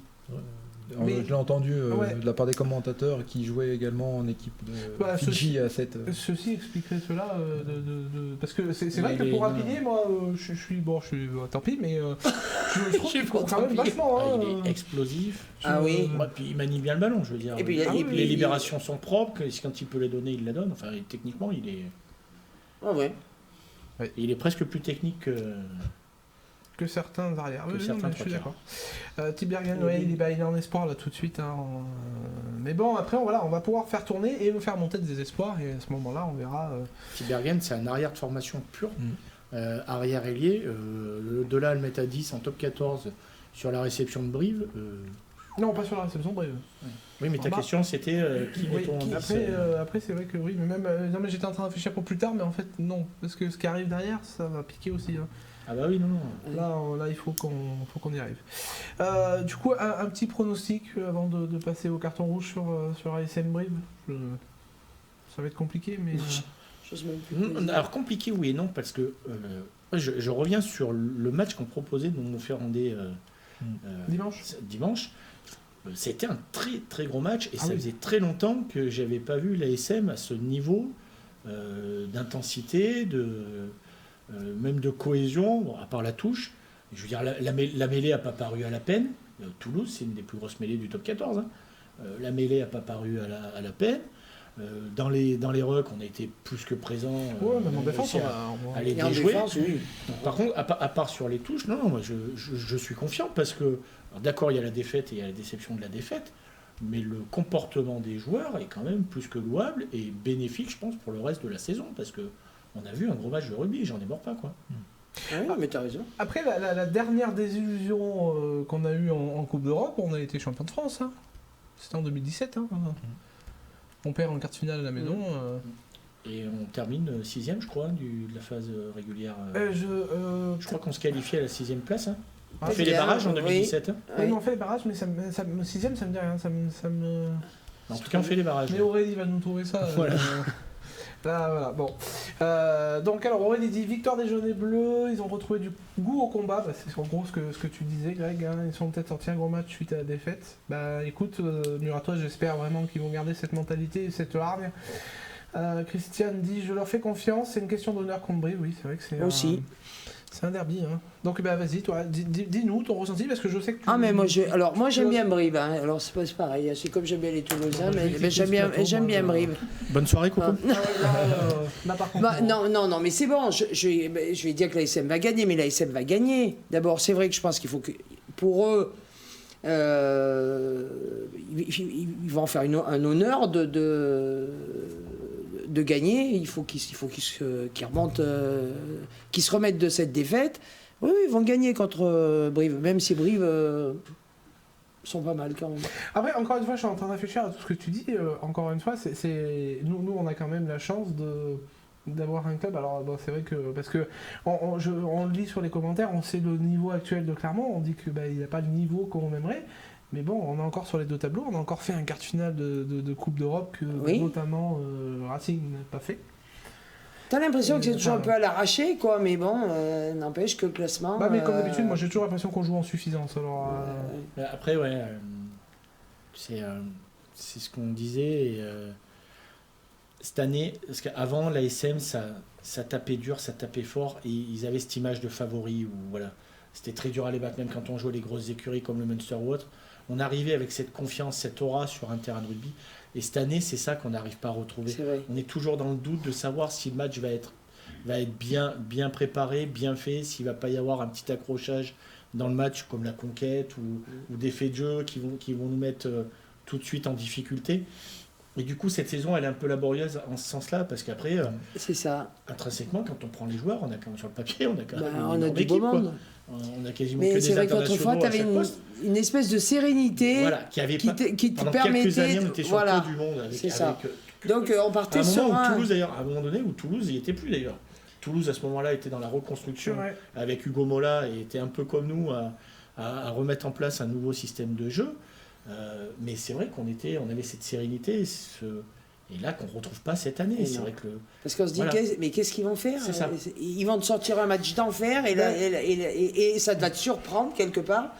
Mais- Je l'ai entendu Ouais. de la part des commentateurs qui jouaient également en équipe de Bah, Fidji à 7. Ceci expliquerait cela, parce que c'est vrai que Il est- pour rapiner, moi, je suis tant pis, mais je trouve qu'il court quand même vachement. Ah, Hein, il est explosif. Ah oui. Ouais, puis il manie bien le ballon, je veux dire. Et puis, les libérations sont propres, quand il peut les donner, il les donne. Enfin, techniquement, il est. Ah ouais. Il est presque plus technique que certains arrières. Que Oui, certains non, mais je suis trois d'accord. Tibergen, ouais, il est en espoir là tout de suite. Hein, mais bon, après, on va pouvoir faire tourner et nous faire monter des espoirs. Et à ce moment-là, on verra. Tibergen, c'est un arrière de formation pur. Arrière ailier. De là à le mettre à 10 en top 14 sur la réception de Brive. Non, pas sur la réception, bref. Oui, mais ta Bah, question c'était qui Oui, mettons en 10 après c'est vrai que oui, mais même. Non, mais j'étais en train de réfléchir pour plus tard, mais en fait, non. Parce que ce qui arrive derrière, ça va piquer aussi. Hein. Ah bah oui, non. Là, il faut qu'on y arrive. Du coup, un petit pronostic avant de passer au carton rouge sur ASM Brive. Ça va être compliqué, mais. J'ose même plus. Alors compliqué oui et non parce que je reviens sur le match qu'on proposait de nous faire render dimanche. C'était un très très gros match et ça faisait très longtemps que j'avais pas vu l'ASM à ce niveau d'intensité, même de cohésion, bon, à part la touche. Je veux dire, la mêlée n'a pas paru à la peine. Toulouse, c'est une des plus grosses mêlées du top 14. Hein. La mêlée n'a pas paru à la peine. Dans les rucks, on a été plus que présents. Même en défense, à les Et en déjouer. défense, oui. Par contre, à part sur les touches, non, moi je suis confiant parce que, alors, d'accord, il y a la défaite et il y a la déception de la défaite, mais le comportement des joueurs est quand même plus que louable et bénéfique, je pense, pour le reste de la saison parce que on a vu un gros match de rugby, j'en démords pas, quoi. Ah oui, mais t'as raison. Après, la dernière désillusion qu'on a eue en Coupe d'Europe, on a été champion de France. Hein. C'était en 2017. Hein. On perd en quart de finale à la maison. Et on termine 6ème, je crois, de la phase régulière. Je crois qu'on se qualifie à la 6ème place. Hein. On Ah, fait les barrages en 2017. Hein. Oui, on fait les barrages, mais 6ème, ça me dit rien. Ça me... En tout cas, on fait les barrages. Mais Aurélie va nous trouver ça. Voilà. Là, voilà, bon. Donc, alors, Aurélie dit victoire des jaunes et bleus, ils ont retrouvé du goût au combat. Bah, c'est en gros ce que tu disais, Greg. Hein. Ils sont peut-être sortis un gros match suite à la défaite. Bah, écoute, Muratois, j'espère vraiment qu'ils vont garder cette mentalité et cette hargne. Christiane dit je leur fais confiance, c'est une question d'honneur contre Brive. Oui, c'est vrai que c'est. Aussi. C'est un derby. Hein. Donc, bah, vas-y, toi, dis-nous ton ressenti, parce que je sais que tu. Ah, mais moi j'aime bien Brive. Hein. Alors, c'est pas pareil. C'est comme j'aime bien les Toulousains, mais j'aime bien Brive. Bonne soirée, Coco. Là, par contre, non, mais c'est bon. Je vais dire que l'ASM va gagner, mais l'ASM va gagner. D'abord, c'est vrai que je pense qu'il faut que. Pour eux. Ils vont en faire un honneur de gagner. Il faut qu'ils remontent, qu'ils se remettent de cette défaite. Oui, ils vont gagner contre Brive, même si Brive sont pas mal quand même. Après, encore une fois, je suis en train de réfléchir à tout ce que tu dis. Encore une fois, nous, on a quand même la chance d'avoir un club. Alors, bon, c'est vrai que parce que on le lit sur les commentaires, on sait le niveau actuel de Clermont. On dit que il n'y a pas le niveau qu'on aimerait. Mais bon, on est encore sur les deux tableaux. On a encore fait un quart de finale de Coupe d'Europe que notamment Racing n'a pas fait. T'as l'impression que c'est toujours un peu à l'arraché, quoi, mais bon, n'empêche que le classement. Mais comme d'habitude, moi j'ai toujours l'impression qu'on joue en suffisance. Alors, après, c'est ce qu'on disait. Et, cette année, parce qu'avant, l'ASM, ça tapait dur, ça tapait fort, et ils avaient cette image de favori où voilà, c'était très dur à les battre, même quand on jouait les grosses écuries comme le Munster ou autre. On arrivait avec cette confiance, cette aura sur un terrain de rugby. Et cette année, c'est ça qu'on n'arrive pas à retrouver. On est toujours dans le doute de savoir si le match va être bien préparé, bien fait, s'il ne va pas y avoir un petit accrochage dans le match comme la conquête ou des faits de jeu qui vont nous mettre tout de suite en difficulté. Et du coup, cette saison, elle est un peu laborieuse en ce sens-là, parce qu'après, c'est ça. Intrinsèquement, quand on prend les joueurs, on a quand même sur le papier, on a quand même on a du beau monde. On a quasiment mais que des internationaux. Mais c'est vrai qu'autrefois, tu avais une espèce de sérénité qui te permettait... Quelques années, on était sur le du monde. C'est ça. Donc, on partait sur un... Toulouse, d'ailleurs, à un moment donné, où Toulouse n'y était plus, d'ailleurs. Toulouse à ce moment-là était dans la reconstruction Ouais. avec Hugo Mola et était un peu comme nous à remettre en place un nouveau système de jeu. Mais c'est vrai on avait cette sérénité et là qu'on ne retrouve pas cette année. Et c'est non. vrai que Parce qu'on se dit, Voilà. mais qu'est-ce qu'ils vont faire? C'est ça. Ils vont te sortir un match d'enfer et ça va te surprendre quelque part.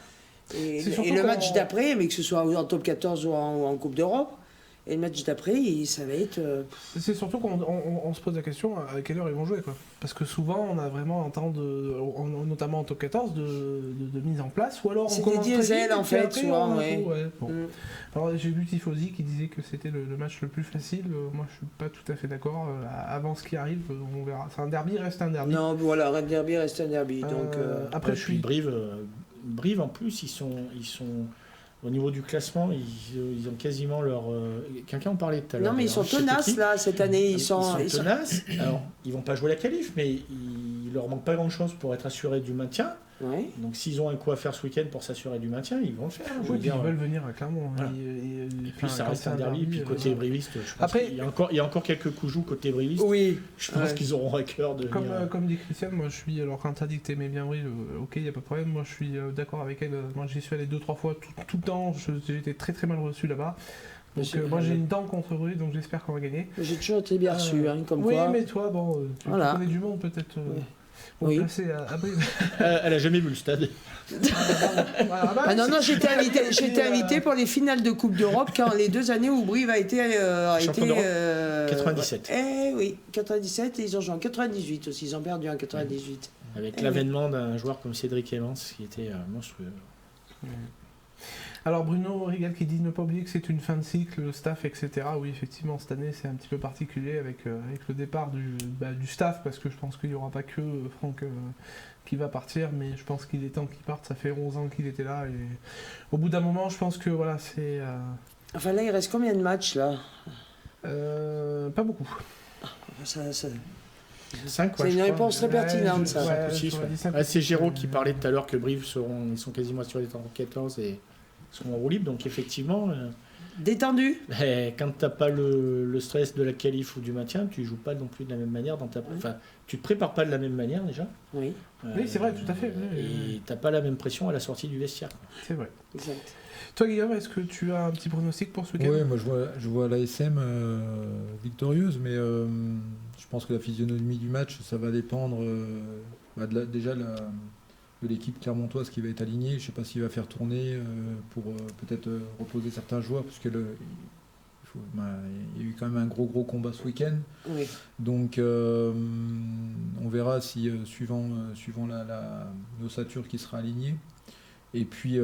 Et C'est surtout le quand match d'après, mais que ce soit en top 14 ou en Coupe d'Europe, et le match d'après, ça va être... C'est surtout qu'on se pose la question à quelle heure ils vont jouer, quoi. Parce que souvent, on a vraiment un temps, notamment en top 14, de mise en place, ou alors on C'est commence des très diesels, vite, et en puis fait, après, souvent, on- ouais. bon. Alors j'ai vu Tifosi qui disait que c'était le match le plus facile. Moi, je suis pas tout à fait d'accord. Avant ce qui arrive, on verra. C'est un derby, reste un derby. Non, voilà, Red Derby reste un derby. Donc, Après, et je puis suis... Brive en plus ils sont au niveau du classement ils ont quasiment leur quelqu'un en parlait tout à l'heure. non, mais ils sont tenaces, là, cette année. Ils sont tenaces. Alors ils vont pas jouer la qualif, mais il leur manque pas grand chose pour être assurés du maintien. Ouais. Donc s'ils ont un coup à faire ce week-end pour s'assurer du maintien, ils vont le faire. Je veux Oui, dire. ils veulent venir à Clermont. Voilà. Et Puis ça quand reste c'est un derby. Puis côté briviste, je pense Après- qu'il y a encore quelques coups joues côté briviste. Oui. Je pense Ouais. qu'ils auront à cœur de venir. Comme dit Christiane, moi je suis, alors quand t'as dit que t'aimais bien Brive, ok, y a pas de problème, moi je suis d'accord avec elle, moi j'y suis allé 2-3 fois tout le temps, j'ai été très très mal reçu là-bas. Donc Monsieur- moi j'ai une dent contre Brive, donc j'espère qu'on va gagner. J'ai toujours été bien reçu, hein, comme oui, quoi. mais toi, bon, tu Voilà. connais du monde peut-être. Oui. Pour Oui. me placer à Brive. Elle a jamais vu le stade. Ah non, j'étais invité pour les finales de Coupe d'Europe quand les 2 années où Brive a été... Champion d'Europe 97. Oui, 97 et ils ont joué en 98 aussi, ils ont perdu en 98. Avec l'avènement d'un joueur comme Cédric Clémence qui était monstrueux. Alors Bruno Rigal qui dit ne pas oublier que c'est une fin de cycle, le staff, etc. Oui, effectivement, cette année c'est un petit peu particulier avec le départ du staff, parce que je pense qu'il n'y aura pas que Franck qui va partir, mais je pense qu'il est temps qu'il parte, ça fait 11 ans qu'il était là, et au bout d'un moment, je pense que voilà, c'est... Enfin là, il reste combien de matchs là? pas beaucoup. Ça- 5, C'est une réponse très pertinente, ça. Ouais, 5 ou 6. j'aurais dit 5 ou C'est 6, Géraud qui parlait tout à l'heure que Brive ils sont quasiment assurés d'être en 14 et sont en roue libre. Donc effectivement, Détendu? quand tu n'as pas le stress de la qualif ou du maintien, tu joues pas non plus de la même manière. Enfin, tu te prépares pas de la même manière déjà. Oui, Oui, c'est vrai, tout à fait. Et tu n'as pas la même pression à la sortie du vestiaire. c'est vrai. exact. Toi Guillaume, est-ce que tu as un petit pronostic pour ce week-end? Oui, moi je vois l'ASM victorieuse, mais je pense que la physionomie du match, ça va dépendre déjà de l'équipe clermontoise qui va être alignée. Je ne sais pas s'il va faire tourner pour peut-être reposer certains joueurs, parce que il y a eu quand même un gros combat ce week-end. Oui. Donc on verra si suivant l'ossature qui sera alignée. Et puis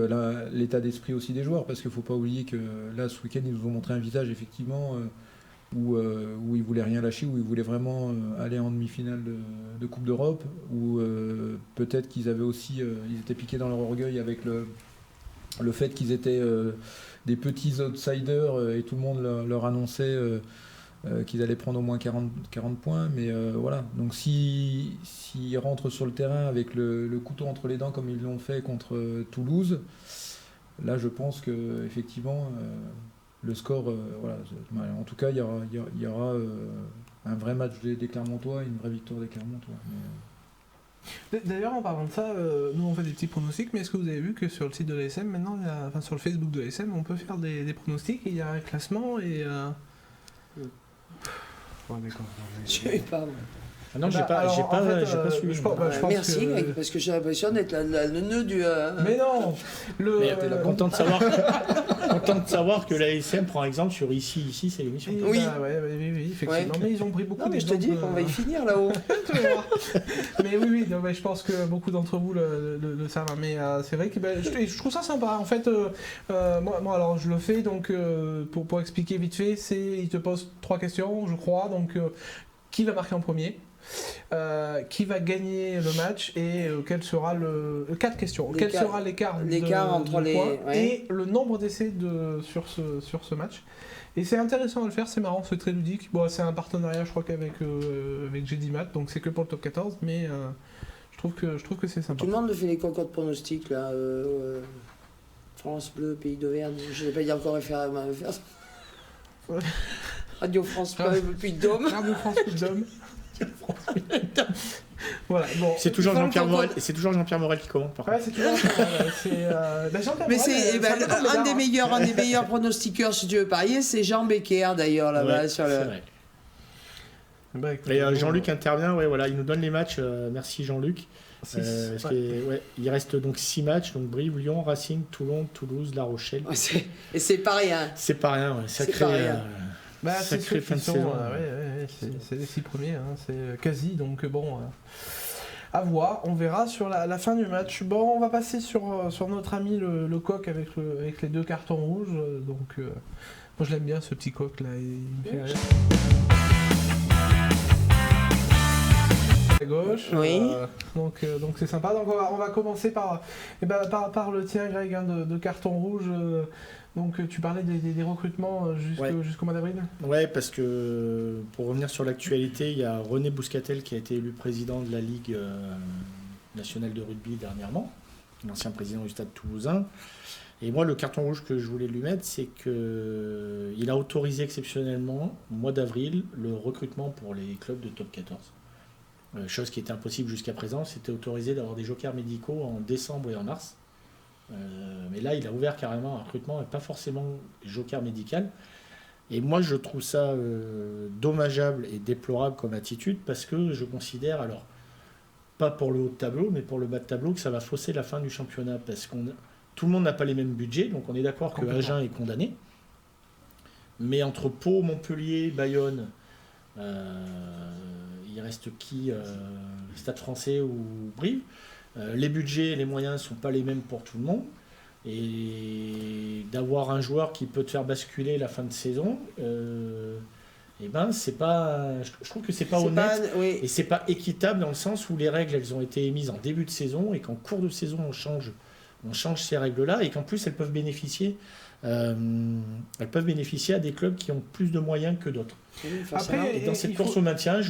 l'état d'esprit aussi des joueurs, parce qu'il ne faut pas oublier que là, ce week-end, ils nous ont montré un visage effectivement où ils ne voulaient rien lâcher, où ils voulaient vraiment aller en demi-finale de Coupe d'Europe, où peut-être qu'ils avaient aussi, ils étaient piqués dans leur orgueil avec le fait qu'ils étaient des petits outsiders et tout le monde leur annonçait qu'ils allaient prendre au moins 40 points, mais voilà. Donc s'ils rentrent sur le terrain avec le couteau entre les dents comme ils l'ont fait contre Toulouse, là je pense que effectivement le score, voilà. En tout cas il y aura un vrai match des Clermontois et une vraie victoire des Clermontois. D'ailleurs, en parlant de ça, nous on fait des petits pronostics, mais est-ce que vous avez vu que sur le site de l'ASM, maintenant, enfin sur le Facebook de l'ASM, on peut faire des pronostics, et il y a un classement et... Ouais, d'accord. Je sais pas. Moi. Ah non, j'ai Bah, pas suivi. je pense Merci, que- Greg, parce que j'ai l'impression d'être le nœud du... Mais non Mais content de savoir que l'ASM prend exemple sur ici c'est l'émission. Oui. Oui, effectivement. Ouais. Mais ils ont pris beaucoup Non, mais je te dis d'exemples, qu'on va y finir là-haut. tu vas voir. Mais oui, non, mais je pense que beaucoup d'entre vous le savent. Mais c'est vrai que je trouve ça sympa. En fait, moi, alors je le fais donc pour expliquer vite fait, il te pose 3 questions, je crois. Donc, qui va marquer en premier? Qui va gagner le match et quel sera 4 questions. Quel sera l'écart entre de les points ouais. et le nombre d'essais sur ce match. Et c'est intéressant à le faire, c'est marrant, c'est très ludique. Bon, c'est un partenariat, je crois qu'avec GDmat, donc c'est que pour le top 14, mais je trouve que c'est sympa. Tout le monde fait les concours de pronostics là. France Bleu, Pays d'Auvergne, je n'ai pas dit encore faire. Radio France Bleu, Pays de Dôme. Radio France Coupe d'Homme. Voilà, bon. C'est toujours Enfin, Jean-Pierre quand- Morel. Et c'est toujours Jean-Pierre Morel qui commente. Par Ouais, contre. c'est toujours Jean-Pierre Mais Morel, c'est ça me tombe un des bien, hein. meilleurs pronostiqueurs, si tu veux parier, c'est Jean Becker d'ailleurs là-bas Ouais, sur c'est le. vrai. Bah, écoute, Et Jean-Luc intervient, ouais, voilà, il nous donne les matchs. Merci Jean-Luc. Il reste donc 6 matchs, donc Brive, Lyon, Racing, Toulon, Toulouse, La Rochelle. Ouais, et c'est pas rien. C'est pas rien, ouais. C'est Sacré, pas rien. Bah, c'est sacré ceux fin qui de sont, saison. c'est les 6 premiers, hein, c'est quasi, donc bon, à voir, on verra sur la fin du match. Bon, on va passer sur notre ami le coq avec les 2 cartons rouges, donc moi je l'aime bien ce petit coq là, il me fait rire. À gauche, Oui. donc c'est sympa, donc on va commencer par le tien Greg, hein, de carton rouge. Donc tu parlais des recrutements jusqu'au mois d'avril. Ouais, parce que pour revenir sur l'actualité, il y a René Bouscatel qui a été élu président de la Ligue nationale de rugby dernièrement, l'ancien président du Stade Toulousain. Et moi, le carton rouge que je voulais lui mettre, c'est qu'il a autorisé exceptionnellement, au mois d'avril, le recrutement pour les clubs de top 14. Chose qui était impossible jusqu'à présent, c'était autorisé d'avoir des jokers médicaux en décembre et en mars. Mais là, il a ouvert carrément un recrutement et pas forcément joker médical. Et moi, je trouve ça dommageable et déplorable comme attitude parce que je considère, alors, pas pour le haut de tableau, mais pour le bas de tableau, que ça va fausser la fin du championnat parce que tout le monde n'a pas les mêmes budgets, donc on est d'accord que Agen est condamné. Mais entre Pau, Montpellier, Bayonne, il reste qui Stade Français ou Brive. Les budgets et les moyens ne sont pas les mêmes pour tout le monde. Et d'avoir un joueur qui peut te faire basculer la fin de saison, c'est pas, je trouve que c'est pas honnête et c'est pas équitable dans le sens où les règles elles ont été émises en début de saison et qu'en cours de saison on change ces règles-là et qu'en plus elles peuvent bénéficier à des clubs qui ont plus de moyens que d'autres. Après, et dans cette course au maintien,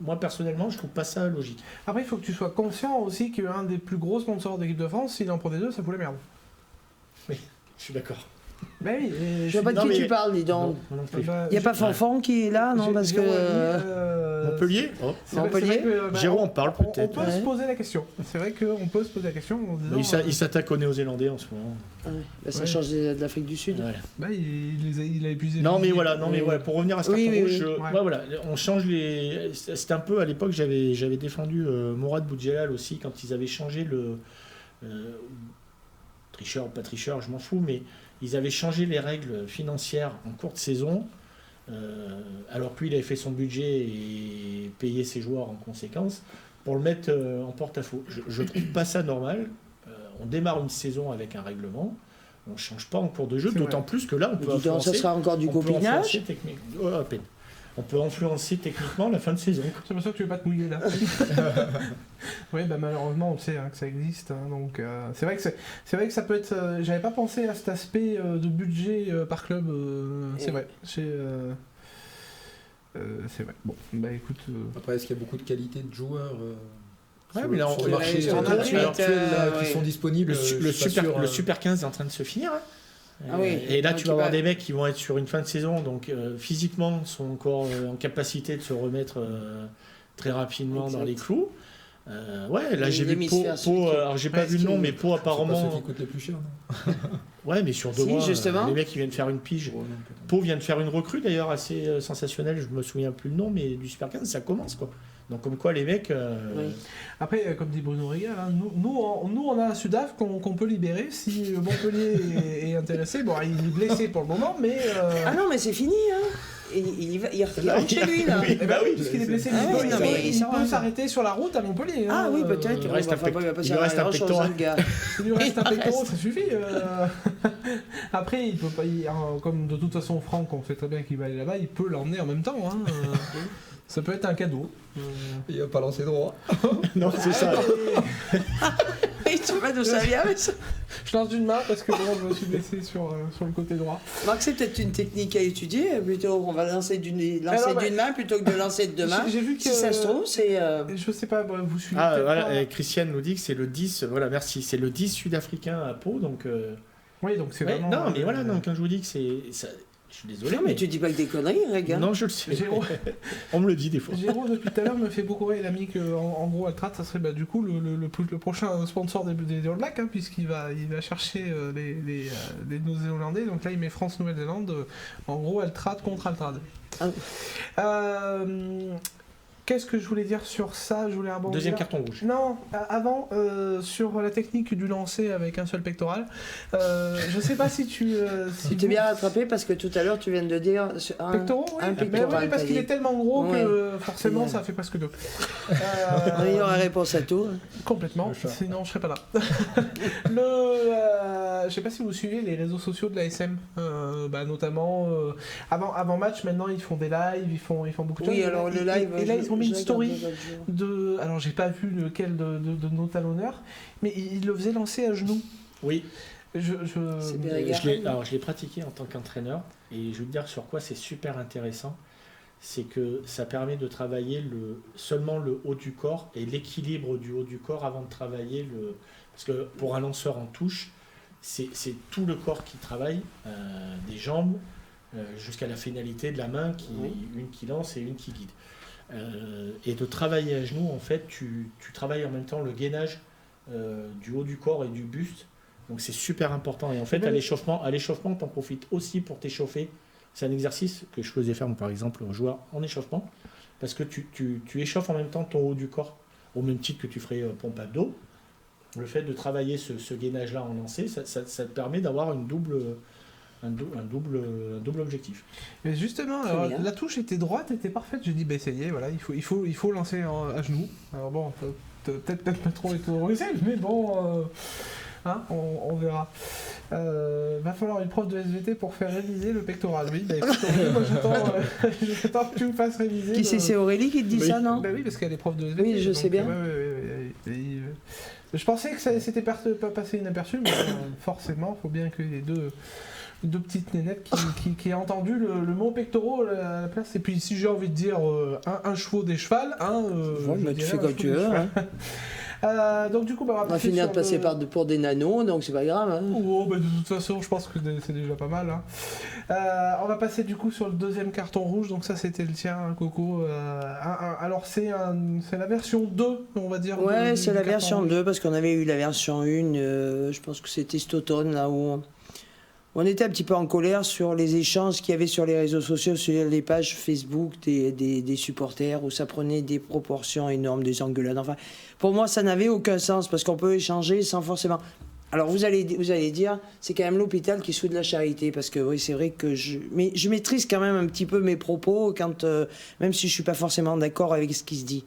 moi personnellement, je trouve pas ça logique. Après, il faut que tu sois conscient aussi qu'un des plus gros sponsors d'équipe de France, s'il en prenait 2, ça fout la merde. Oui, je suis d'accord. Bah oui, je vois pas de qui tu parles, dis donc. Il n'y a pas Fanfan qui est là, non? Parce que. Montpellier Montpellier Jérôme, on parle peut-être. On peut se poser la question. C'est vrai qu'on peut se poser la question en disant. Il s'attaque aux Néo-Zélandais en ce moment. Ça change de l'Afrique du Sud. Ouais. Bah, il a épuisé. Non, mais voilà, pour revenir à ce carton rouge, voilà, on change les. C'était un peu à l'époque, j'avais défendu Mourad Boudjelal aussi quand ils avaient changé le. Tricheur ou pas tricheur, je m'en fous, mais ils avaient changé les règles financières en cours de saison, alors que lui, il avait fait son budget et payé ses joueurs en conséquence, pour le mettre en porte-à-faux. Je ne trouve pas ça normal. On démarre une saison avec un règlement, on ne change pas en cours de jeu, d'autant plus que là, on peut influencer... Ça sera encore du copinage. À peine. On peut influencer techniquement la fin de saison. C'est pour ça que tu veux pas te mouiller là. Oui, bah malheureusement, on sait que ça existe. Hein, donc c'est vrai que ça peut être. J'avais pas pensé à cet aspect de budget par club. C'est vrai. C'est vrai. Bon, bah écoute. Après, est-ce qu'il y a beaucoup de qualité de joueurs sur le marché qui sont disponibles? Le Super 15 est en train de se finir. Hein. Et là, tu vas avoir des mecs qui vont être sur une fin de saison, donc physiquement, sont encore en capacité de se remettre très rapidement dans les clous. Là j'ai vu Pau, alors j'ai pas vu le nom, mais Pau apparemment. C'est pas ceux qui coûtent les plus chers, non? Ouais, mais sur 2 mois, les mecs qui viennent faire une pige. Pau vient de faire une recrue d'ailleurs assez sensationnelle, je me souviens plus le nom, mais du Super 15, ça commence quoi. Donc comme quoi les mecs... Après, comme dit Bruno Régal, hein, nous on a un Sudaf qu'on peut libérer si Montpellier est intéressé. Bon, il est blessé pour le moment, mais... Ah non, mais c'est fini, hein. Il rentre chez lui, là. Eh ben oui, puisqu'il est blessé, il peut s'arrêter sur la route à Montpellier. Ah oui, peut-être. Il reste un pectoral. Il lui reste un pectoral, ça suffit. Après, il peut pas... Comme de toute façon, Franck, on sait très bien qu'il va aller là-bas, il peut l'emmener en même temps. Hein. Ça peut être un cadeau. Il va pas lancer droit. Non, c'est ça. Il ne sait pas d'où ça vient. Je lance d'une main parce que bon, je me suis blessé sur le côté droit. Marc, c'est peut-être une technique à étudier. Plutôt, on va lancer d'une main plutôt que de lancer de 2 mains. J'ai vu que si ça se trouve, c'est... Je sais pas, vous suivez voilà, Christiane nous dit que c'est le 10, voilà, merci, c'est le 10 sud-africain à Pau, donc... Oui, donc c'est vraiment... Non, mais voilà, donc, quand je vous dis que c'est... Je suis désolé. Non, mais tu dis pas que des conneries, regarde. Non, je le sais. Géraud, On me le dit des fois. Géraud, depuis tout à l'heure, me fait beaucoup rire. Il a mis que, en gros, Altrat, ça serait du coup le prochain sponsor des All Blacks, puisqu'il va chercher les Néo-Zélandais. Donc là, il met France-Nouvelle-Zélande. En gros, Altrat contre Altrat. Qu'est-ce que je voulais dire sur ça? Je voulais rebondir. Deuxième carton rouge. Non, avant, sur la technique du lancer avec un seul pectoral. Je sais pas si tu... Tu t'es bien rattrapé parce que tout à l'heure tu viens de dire un Pectoraux, oui. un pectoral. Oui, parce qu'il est tellement gros que forcément Ouais. ça fait presque deux. Il y aura réponse à tout. Complètement, sinon je serais pas là. Je sais pas si vous suivez les réseaux sociaux de l'ASM, notamment avant match. Maintenant ils font des lives, ils font beaucoup de choses. Oui, alors le live. Et là ils ont mis une story de. alors j'ai pas vu lequel de nos talonneurs, mais ils le faisaient lancer à genoux. Oui. C'est bien. Je l'ai pratiqué en tant qu'entraîneur et je veux te dire sur quoi c'est super intéressant, c'est que ça permet de travailler seulement le haut du corps et l'équilibre du haut du corps avant de travailler parce que pour un lanceur en touche, c'est tout le corps qui travaille, des jambes jusqu'à la finalité de la main, une qui lance et une qui guide. Et de travailler à genoux, en fait, tu travailles en même temps le gainage du haut du corps et du buste. Donc c'est super important. Et en fait, à l'échauffement, tu en profites aussi pour t'échauffer. C'est un exercice que je faisais faire, par exemple, aux joueurs en échauffement, parce que tu échauffes en même temps ton haut du corps, au même titre que tu ferais pompe abdos. Le fait de travailler ce gainage-là en lancer, ça te permet d'avoir un double objectif. Mais justement, alors, la touche était droite, était parfaite. J'ai dit, ça y est, voilà, il faut lancer à genoux. Alors bon, peut-être pas trop autorisé, mais bon, on verra. Va falloir une prof de SVT pour faire réviser le pectoral. Oui, écoute, moi j'attends que tu me fasses réviser. Qui c'est Aurélie qui te dit ça, non? Oui, parce qu'elle est prof de SVT. Oui, je sais bien. Je pensais que ça s'était pas passé inaperçu, mais forcément, il faut bien qu'il y ait deux petites nénettes qui aient entendu le mot pectoraux à la place. Et puis, si j'ai envie de dire un chevaux des chevals, tu fais comme tu veux. Donc, du coup, on va finir de passer pour des nanos, donc c'est pas grave. De toute façon, je pense que c'est déjà pas mal. On va passer du coup sur le deuxième carton rouge. Donc, ça, c'était le tien, Coco. Alors, c'est la version 2, on va dire. Ouais, c'est la version 2, parce qu'on avait eu la version 1. Je pense que c'était cet automne, là où on était un petit peu en colère sur les échanges qu'il y avait sur les réseaux sociaux, sur les pages Facebook des supporters, où ça prenait des proportions énormes, des engueulades. Enfin, pour moi, ça n'avait aucun sens, parce qu'on peut échanger sans forcément... Alors, vous allez dire, c'est quand même l'hôpital qui soude la charité, parce que oui, c'est vrai que mais je maîtrise quand même un petit peu mes propos, même si je ne suis pas forcément d'accord avec ce qui se dit.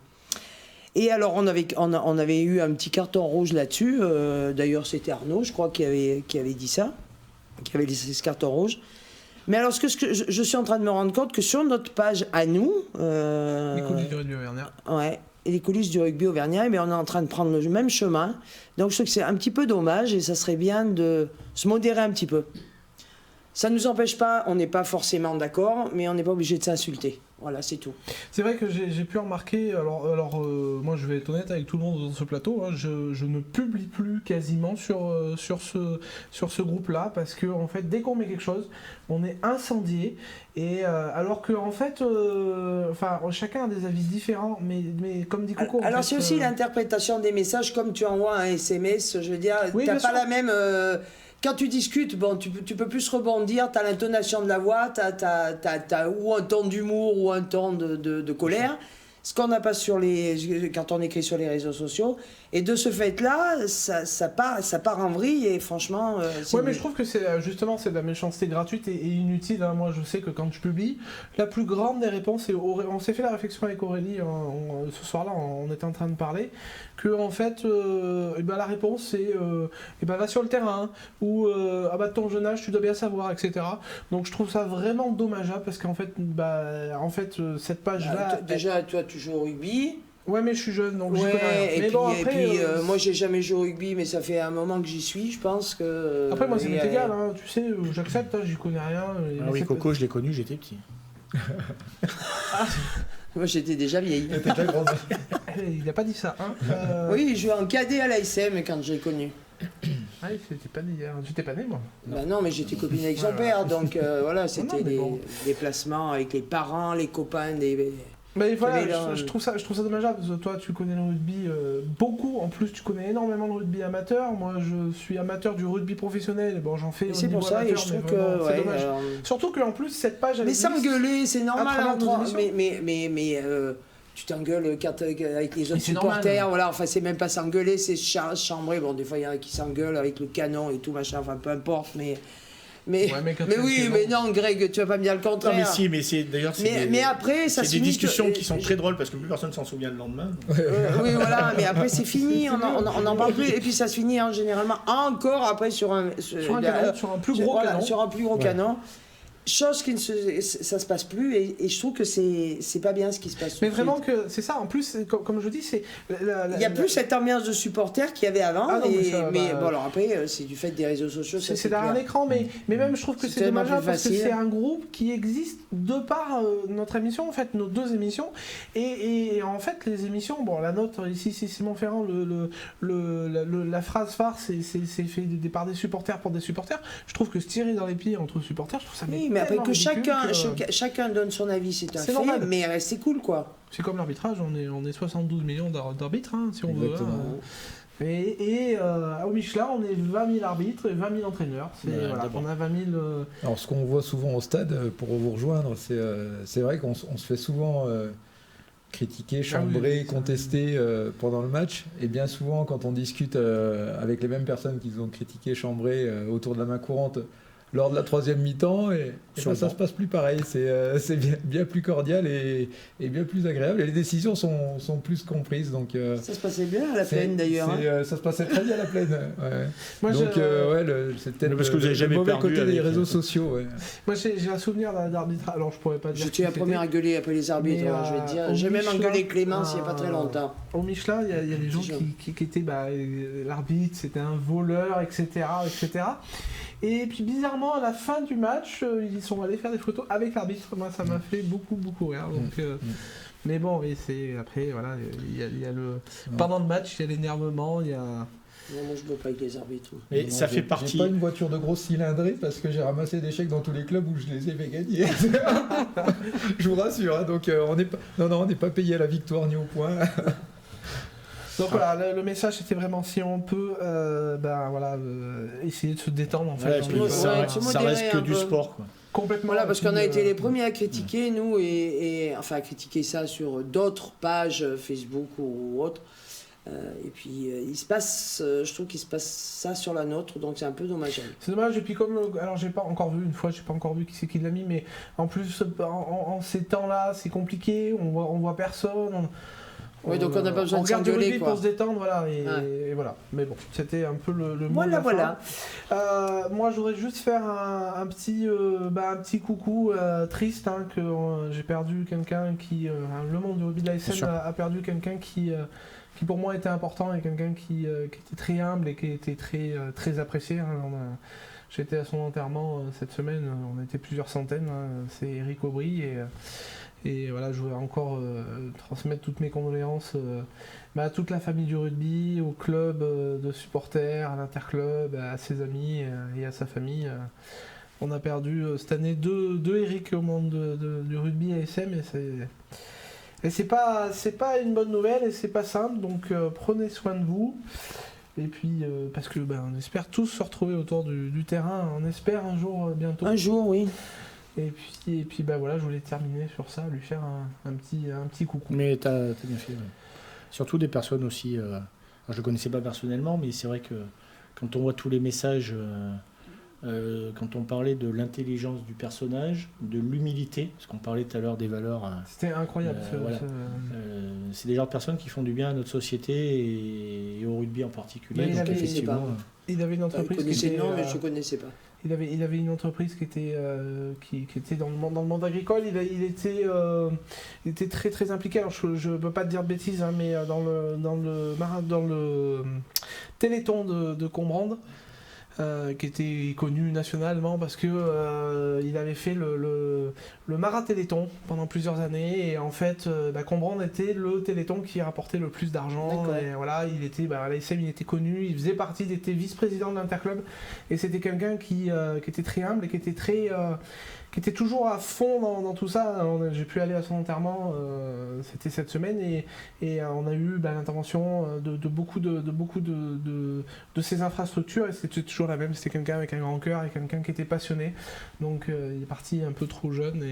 Et alors, on avait eu un petit carton rouge là-dessus. D'ailleurs, c'était Arnaud, je crois, qui avait dit ça, qui avait laissé ce carton rouge. Mais alors, ce que je suis en train de me rendre compte que sur notre page à nous... les coulisses du rugby auvergnat. Ouais, et les coulisses du rugby auvergnat, on est en train de prendre le même chemin. Donc, je trouve que c'est un petit peu dommage et ça serait bien de se modérer un petit peu. Ça ne nous empêche pas, on n'est pas forcément d'accord, mais on n'est pas obligé de s'insulter. Voilà, c'est tout. C'est vrai que j'ai pu remarquer, alors moi je vais être honnête avec tout le monde dans ce plateau, je ne publie plus quasiment sur ce groupe-là, parce que en fait, dès qu'on met quelque chose, on est incendié, et alors que en fait, chacun a des avis différents, mais comme dit Coco... Alors c'est aussi l'interprétation des messages, comme tu envoies un SMS, je veux dire, oui, t'as pas sûr. la même... Quand tu discutes, bon, tu peux plus rebondir, tu as l'intonation de la voix, tu as ou un ton d'humour ou un ton de colère, ce qu'on n'a pas quand on écrit sur les réseaux sociaux. Et de ce fait-là, ça part en vrille et franchement... Oui, mais je trouve que c'est de la méchanceté gratuite et inutile. Moi, je sais que quand je publie, la plus grande des réponses, et on s'est fait la réflexion avec Aurélie ce soir-là, on était en train de parler, que en fait, la réponse c'est va sur le terrain, ou ton jeune âge, tu dois bien savoir, etc. Donc je trouve ça vraiment dommageable, parce qu'en fait, cette page-là... Déjà, toi, tu joues au rugby. Ouais, mais je suis jeune, donc j'y connais rien. Et puis, moi, j'ai jamais joué au rugby, mais ça fait un moment que j'y suis, je pense que... Après, moi, ça m'est égal, tu sais, j'accepte, j'y connais rien. Oui, Coco, je l'ai connu, j'étais petit. Moi, j'étais déjà vieille. T'étais déjà grande. Il n'a pas dit ça, hein. Oui, je jouais en cadet à l'ASM quand je l'ai connu. Ah oui, j'étais pas né moi. Bah non, mais j'étais copine avec son père, donc voilà, c'était des placements avec les parents, les copains des... Mais voilà, je trouve ça dommageable, parce que toi tu connais le rugby beaucoup, en plus tu connais énormément le rugby amateur, moi je suis amateur du rugby professionnel, et bon j'en fais c'est pour ça, amateur, et je trouve que... c'est dommage. Surtout qu'en plus cette page... Mais s'engueuler, c'est normal, mais tu t'engueules avec les autres supporters, voilà, enfin c'est même pas s'engueuler, c'est chambrer, bon des fois il y en a qui s'engueulent avec le canon et tout machin, enfin peu importe, mais non, Greg, tu vas pas me dire le contraire. Non, mais si, mais c'est d'ailleurs. Mais après, ça c'est des discussions qui sont très drôles parce que plus personne s'en souvient le lendemain. Oui, voilà, mais après c'est fini, on n'en parle plus. Et puis ça se finit généralement encore après sur un plus gros canon. Sur un plus gros canon. Chose qui ça se passe plus et je trouve que c'est pas bien ce qui se passe. Mais vraiment que c'est ça. En plus, comme je dis, c'est il y a plus cette ambiance de supporters qu'il y avait avant. Mais bon, alors après, c'est du fait des réseaux sociaux. C'est derrière l'écran, mais même je trouve que c'est dommageable parce que c'est un groupe qui existe de par notre émission, en fait, nos deux émissions. Et en fait, les émissions, bon, la nôtre ici, c'est Simon Ferrand, la phrase phare, c'est fait par des supporters pour des supporters. Je trouve que se tirer dans les pieds entre supporters, je trouve ça. Mais après que chacun donne son avis, c'est un fait, normal. Mais c'est cool quoi. C'est comme l'arbitrage, on est 72 millions d'arbitres, hein, si on Exactement. veut. Et au Michelin, on est 20 000 arbitres et 20 000 entraîneurs. On a 20 000... Alors ce qu'on voit souvent au stade, pour vous rejoindre, c'est vrai qu'on se fait souvent critiquer, chambrer, contester pendant le match. Et bien souvent, quand on discute avec les mêmes personnes qui ont critiqué, chambré autour de la main courante, lors de la troisième mi-temps, et ça se passe plus pareil. C'est bien plus cordial et bien plus agréable. Et les décisions sont plus comprises. Donc, ça se passait bien à la Plaine d'ailleurs. Ça se passait très bien à la Plaine. Ouais. Moi, donc, c'est peut-être parce que vous avez jamais le mauvais perdu côté des réseaux sociaux. Ouais. Moi, j'ai un souvenir d'arbitrage. Alors, je pourrais pas dire. J'étais la première à gueuler après les arbitres. Je vais te dire. J'ai même engueulé Clémence il n'y a pas très longtemps. Au Michelin, il y a des gens qui étaient. L'arbitre, c'était un voleur, etc. Et puis bizarrement, à la fin du match, ils sont allés faire des photos avec l'arbitre. Moi, ça m'a fait beaucoup rire. Donc, mais bon, et c'est après, voilà, il y a le pendant le match, il y a l'énervement, il y a. Non, moi je ne veux pas avec les arbitres. Mais non, ça fait partie. J'ai pas une voiture de grosse cylindrée parce que j'ai ramassé des chèques dans tous les clubs où je les ai fait gagner. Je vous rassure. Hein, donc on n'est pas payé à la victoire ni au point. Donc voilà, le message c'était vraiment si on peut essayer de se détendre en fait. Ça reste que du sport quoi. Complètement. Voilà, parce qu'on a été les premiers à critiquer, nous, enfin à critiquer ça sur d'autres pages Facebook ou autres. Et puis je trouve qu'il se passe ça sur la nôtre, donc c'est un peu dommageable. C'est dommage, et puis alors j'ai pas encore vu qui c'est qui l'a mis, mais en plus en ces temps-là c'est compliqué, on voit personne. Oui, donc on n'a pas besoin de s'engueuler pour se détendre, voilà, et voilà. Mais bon, c'était un peu le mot de la fin. Moi, je voudrais juste faire un petit coucou triste, hein, que j'ai perdu quelqu'un qui... le monde du rugby de la SN a perdu quelqu'un qui pour moi était important, et quelqu'un qui était très humble et qui était très apprécié. Hein. J'étais à son enterrement cette semaine, on était plusieurs centaines, hein. C'est Eric Aubry, et voilà, je voudrais encore transmettre toutes mes condoléances à toute la famille du rugby, au club de supporters, à l'interclub, à ses amis et à sa famille. On a perdu cette année deux Eric au monde du rugby ASM, et c'est pas une bonne nouvelle, et c'est pas simple, donc prenez soin de vous. Et puis, parce que on espère tous se retrouver autour du terrain, on espère un jour bientôt. Un jour, oui. Et puis voilà, je voulais terminer sur ça, lui faire un petit coucou. Mais t'as bien fait. Ouais. Surtout des personnes aussi. Je le connaissais pas personnellement, mais c'est vrai que quand on voit tous les messages, quand on parlait de l'intelligence du personnage, de l'humilité, parce qu'on parlait tout à l'heure des valeurs. C'était incroyable. C'est des genres de personnes qui font du bien à notre société et au rugby en particulier. Mais donc effectivement, il avait une entreprise mais je ne connaissais pas. Il avait une entreprise qui était dans le monde agricole. Il était très très impliqué. Alors je peux pas te dire de bêtises, hein, mais dans le Téléthon de Combrande, qui était connu nationalement parce que il avait fait le Mara-Téléthon pendant plusieurs années, et en fait Combrand était le Téléthon qui rapportait le plus d'argent. D'accord. Et voilà, il était à l'ASM, il était connu, il faisait partie, il était vice-président de l'Interclub, et c'était quelqu'un qui était très humble et qui était toujours à fond dans tout ça. J'ai pu aller à son enterrement, c'était cette semaine, et on a eu l'intervention de beaucoup de ces infrastructures, et c'était toujours la même. C'était quelqu'un avec un grand cœur et quelqu'un qui était passionné. Donc il est parti un peu trop jeune,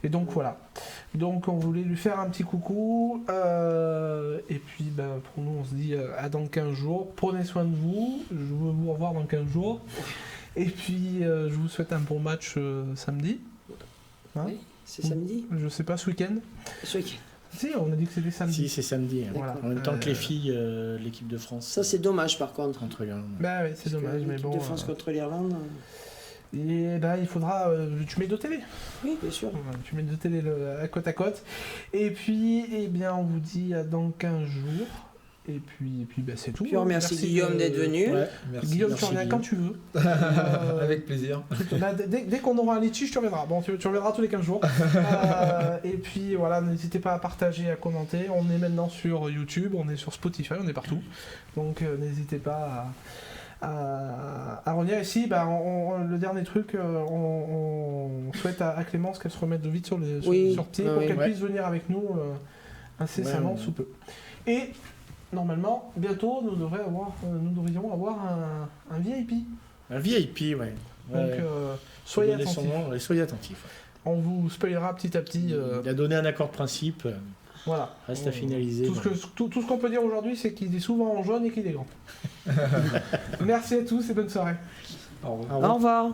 et donc voilà. Donc on voulait lui faire un petit coucou, et puis pour nous on se dit à dans 15 jours. Prenez soin de vous, je veux vous revoir dans 15 jours. Et puis, je vous souhaite un bon match samedi. Hein, oui, c'est samedi. Je sais pas, ce week-end. Ce week-end. Si, on a dit que c'était samedi. Si, c'est samedi. Voilà. En même temps que les filles, l'équipe de France. Ça, c'est dommage par contre. Contre l'Irlande. Bah oui, c'est dommage, mais bon. L'équipe de France contre l'Irlande. Et il faudra. Tu mets deux télés. Oui, bien sûr. Tu mets deux télés à côte à côte. Et puis, eh bien, on vous dit à dans 15 jours. Et puis c'est tout. Puis on remercie Guillaume d'être venu. Ouais, Guillaume, tu reviens quand tu veux. Avec plaisir. Dès qu'on aura un litige, tu reviendras. Bon, tu reviendras tous les 15 jours. Et puis voilà, n'hésitez pas à partager, à commenter. On est maintenant sur YouTube, on est sur Spotify, on est partout. Donc n'hésitez pas à revenir ici. Le dernier truc, on souhaite à Clémence qu'elle se remette de vite sur pied pour qu'elle puisse venir avec nous incessamment sous peu. Et normalement, bientôt, nous devrions avoir un VIP. Un VIP, ouais. Donc, soyez attentifs. Soyez attentifs. On vous spoilera petit à petit. Il a donné un accord de principe. Voilà. Reste à finaliser. Tout ce qu'on peut dire aujourd'hui, c'est qu'il est souvent en jaune et qu'il est grand. Merci à tous et bonne soirée. Au revoir. Au revoir.